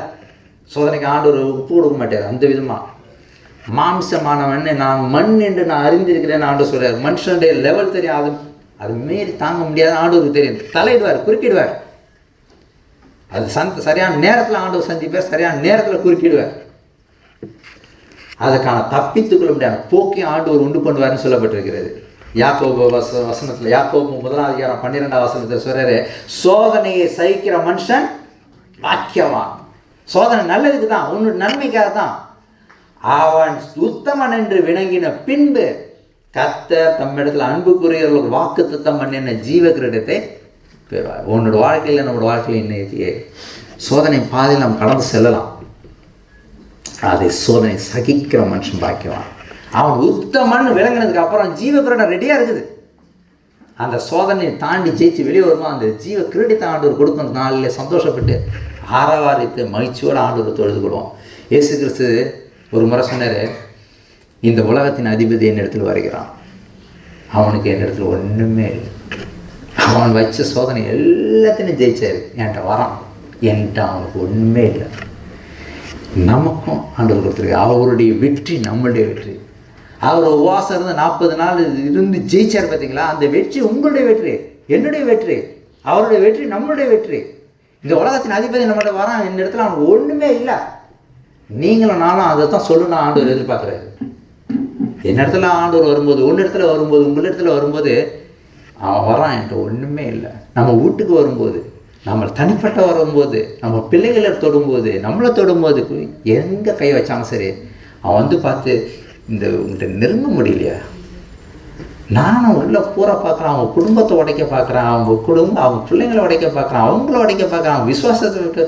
சோதனைக்கு ஆண்டவர் உப்பு கொடுக்க மாட்டார். அந்த விதமாக மாம்சமானவன் நான் மண் என்று நான் அறிந்திருக்கிறேன் ஆண்டவர் சொல்கிறார். மனுஷனுடைய லெவல் தெரியும். அது மீறி தாங்க முடியாத ஆண்டவருக்கு தெரியும். தலையிடுவார், குறுக்கிடுவார். அது சரியான நேரத்தில் ஆண்டவர் சந்திப்பார், சரியான நேரத்தில் குறுக்கிடுவார். அதுக்கான தப்பித்துக்கொள்ள முடியாத போக்கையும் ஆண்டவர் உண்டு பண்ணுவார்னு சொல்லப்பட்டிருக்கிறது. யாக்கோபு வசனத்தில் யாக்கோபு 1:12 சொல்கிறாரு, சோதனையை சகிக்கிற மனுஷன் பாக்கியவான். சோதனை நல்லதுக்கு தான், உன்னோட நன்மைக்காக தான். அவன் உத்தமன் என்று விளங்கின பின்பு கர்த்தர் தம்மிடத்தில் அன்புக்குரியவர்களுக்கு வாக்குத்தத்தம் பண்ணின ஜீவ கிரீடத்தை பெறுவார். உன்னோட வாழ்க்கையில் நம்மளோட வாழ்க்கையில் இன்னைக்கு சோதனை பாதையில் நம்ம கடந்து செல்லலாம். அதை சோதனை சகிக்கிற மனுஷன் பாக்கியவான். அவன் உத்தமன்னு விளங்கினதுக்கு அப்புறம் ஜீவ கிரீடம் ரெடியாக இருக்குது. அந்த சோதனையை தாண்டி ஜெயிச்சு வெளியே வருமா அந்த ஜீவ கிரீடத்தை ஆண்டவர் கொடுக்கணும். நாளில் சந்தோஷப்பட்டு ஆரவாரித்து மகிழ்ச்சியோடு ஆண்டவர் தொழுது கொள்வோம். இயேசு கிறிஸ்து ஒரு முறை சொன்னார், இந்த உலகத்தின் அதிபதி என்னிடத்தில் வருகிறான், அவனுக்கு என்னிடத்தில் ஒன்றுமே இல்லை. அவன் வச்ச சோதனை எல்லாத்தையும் ஜெயிச்சார். என்கிட்ட வரான், என்கிட்ட அவனுக்கு ஒன்றுமே இல்லை. நமக்கும் ஆண்டவர் கொடுத்துருக்கு. அவருடைய வெற்றி நம்மளுடைய வெற்றி. அவர் உபவாசம் இருந்து 40 நாள் இருந்து ஜெயிச்சார் பார்த்தீங்களா? அந்த வெற்றி உங்களுடைய வெற்றி, என்னுடைய வெற்றி, அவருடைய வெற்றி, நம்மளுடைய வெற்றி. இந்த உலகத்தின் அதிபதி நம்மகிட்ட வரான், இந்த இடத்துல அவனுக்கு ஒன்றுமே இல்லை. நீங்களும் நானும் அதை தான் சொல்லணும் ஆண்டவர் எதிர்பார்க்குறாரு. என் இடத்துல ஆண்டவர் வரும்போது, ஒன்று இடத்துல வரும்போது, உங்கள் இடத்துல வரும்போது அவன் வரான், என்கிட்ட ஒன்றுமே இல்லை. நம்ம வீட்டுக்கு வரும்போது, நம்ம தனிப்பட்ட வரும்போது, நம்ம பிள்ளைகளை தொடும்போது, நம்மளை தொடும்போது, எங்கே கை வச்சாலும் சரி அவன் வந்து பார்த்து இந்த உங்கள்கிட்ட நெருங்க முடியலையா, நானும் உள்ளே பூரா பார்க்குறான், அவங்க குடும்பத்தை உடைக்க பார்க்குறான், அவங்க பிள்ளைங்களை உடைக்க பார்க்குறான், அவங்கள உடைக்க பார்க்குறான், விசுவாசத்தை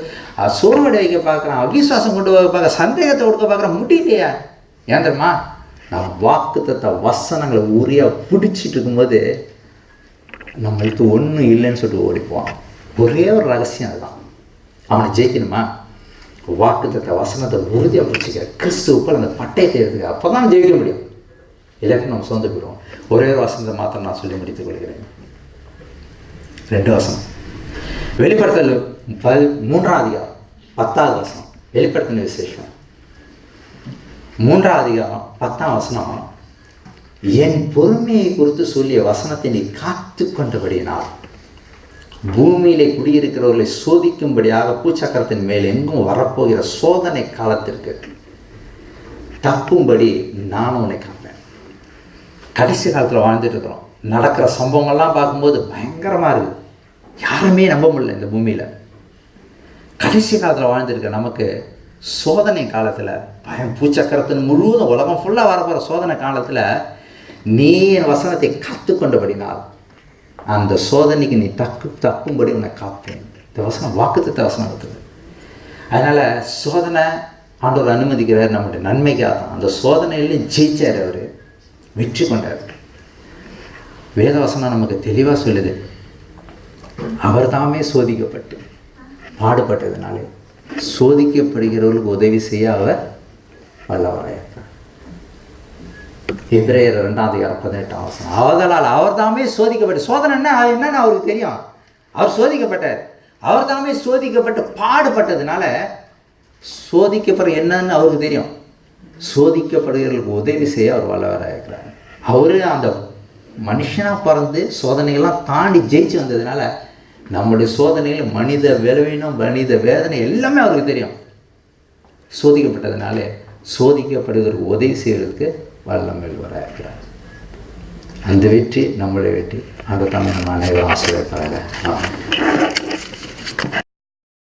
சோர்வடை வைக்க பார்க்குறான், அவிசுவாசம் கொண்டு போக பார்க்குறான், சந்தேகத்தை கொடுக்க பார்க்குறான். முடியலையா? ஏன் தெரியுமா? நான் வாக்குத்தத்த வசனங்களை உரியாக பிடிச்சிட்டு இருக்கும்போது நம்மளுக்கு ஒன்றும் இல்லைன்னு சொல்லிட்டு ஓடிப்போம். ஒரே ஒரு ரகசியம் அதுதான். அவனை ஜெயிக்கணுமா? வாக்குத்தத்த வசனத்தை உறுதியாக பிடிச்சிக்க, கிறிஸ்துவுக்குள் அந்த பட்டயத்தை எடுத்துக்க, அப்போ தான் ஜெயிக்க முடியும். இலக்கு நம்ம சொந்த போயிடுவோம். ஒரே ஒரு வசனத்தை மாத்திரம் நான் சொல்லி முடித்துக் கொள்கிறேன். 2 வசனம். வெளிப்படுத்தல் 3:10 10 வெளிப்படுத்தின விசேஷம் 3:10 என் பொறுமையை குறித்து சொல்லிய வசனத்தை நீ காத்து கொண்டபடியினால் பூமியிலே குடியிருக்கிறவர்களை சோதிக்கும்படியாக பூச்சக்கரத்தின் மேல் எங்கும் வரப்போகிற சோதனை காலத்திற்கு தப்பும்படி நானும் உன்னை காப்பேன். கடைசி காலத்தில் வாழ்ந்துட்டு இருக்கிறோம். நடக்கிற சம்பவங்கள்லாம் பார்க்கும்போது பயங்கரமாக இருக்குது. யாருமே நம்ப முடியல இந்த பூமியில். கடைசி காலத்தில் வாழ்ந்துருக்க நமக்கு சோதனை காலத்தில் பயம், பூச்சக்கரத்தின் முழுவதும் உலகம் ஃபுல்லாக வரப்போகிற சோதனை காலத்தில் நீ என் வசனத்தை காத்து கொண்டபடினால் அந்த சோதனைக்கு நீ தப்பும்படி உன்னை காப்பேன். இந்த வசனம் வாக்குத்தத்த வசனம் இருக்குது. அதனால் சோதனை ஆண்டவர் அனுமதிக்கிறார் நம்முடைய நன்மைக்காக தான். அந்த சோதனையிலையும் ஜெயிச்சார், அவர் வெற்றி கொண்டார். வேதவசனம் நமக்கு தெளிவாக சொல்லுது, அவர் தாமே சோதிக்கப்பட்டு பாடுபட்டதுனாலே சோதிக்கப்படுகிறவர்களுக்கு உதவி செய்ய அவர் வல்லவராயிருக்கிறார். எபிரேயர் 2:18 அவர்களால் அவர் தாமே சோதிக்கப்பட்டு, சோதனை என்னன்னு அவருக்கு தெரியும். அவர் சோதிக்கப்பட்டார். அவர் தாமே சோதிக்கப்பட்டு பாடுபட்டதுனால சோதிக்கப்படுற என்னன்னு அவருக்கு தெரியும். சோதிக்கப்படுகிறவர்களுக்கு உதவி செய்ய அவர் வல்லவராயிருக்கிறார். அவரு அந்த மனுஷனாக பிறந்து சோதனைகள்லாம் தாண்டி ஜெயிச்சு வந்ததுனால நம்முடைய சோதனைகள் மனித விளைவினம், மனித வேதனை எல்லாமே அவருக்கு தெரியும். சோதிக்கப்பட்டதுனாலே சோதிக்கப்படுவதற்கு உதவி செய்வதற்கு வல்லமையில் வராயிருக்கிறார். அந்த வெற்றி நம்முடைய வெற்றி. அந்த தமிழ் நம்ம அனைவரும் ஆசீர்வதிப்பாங்க.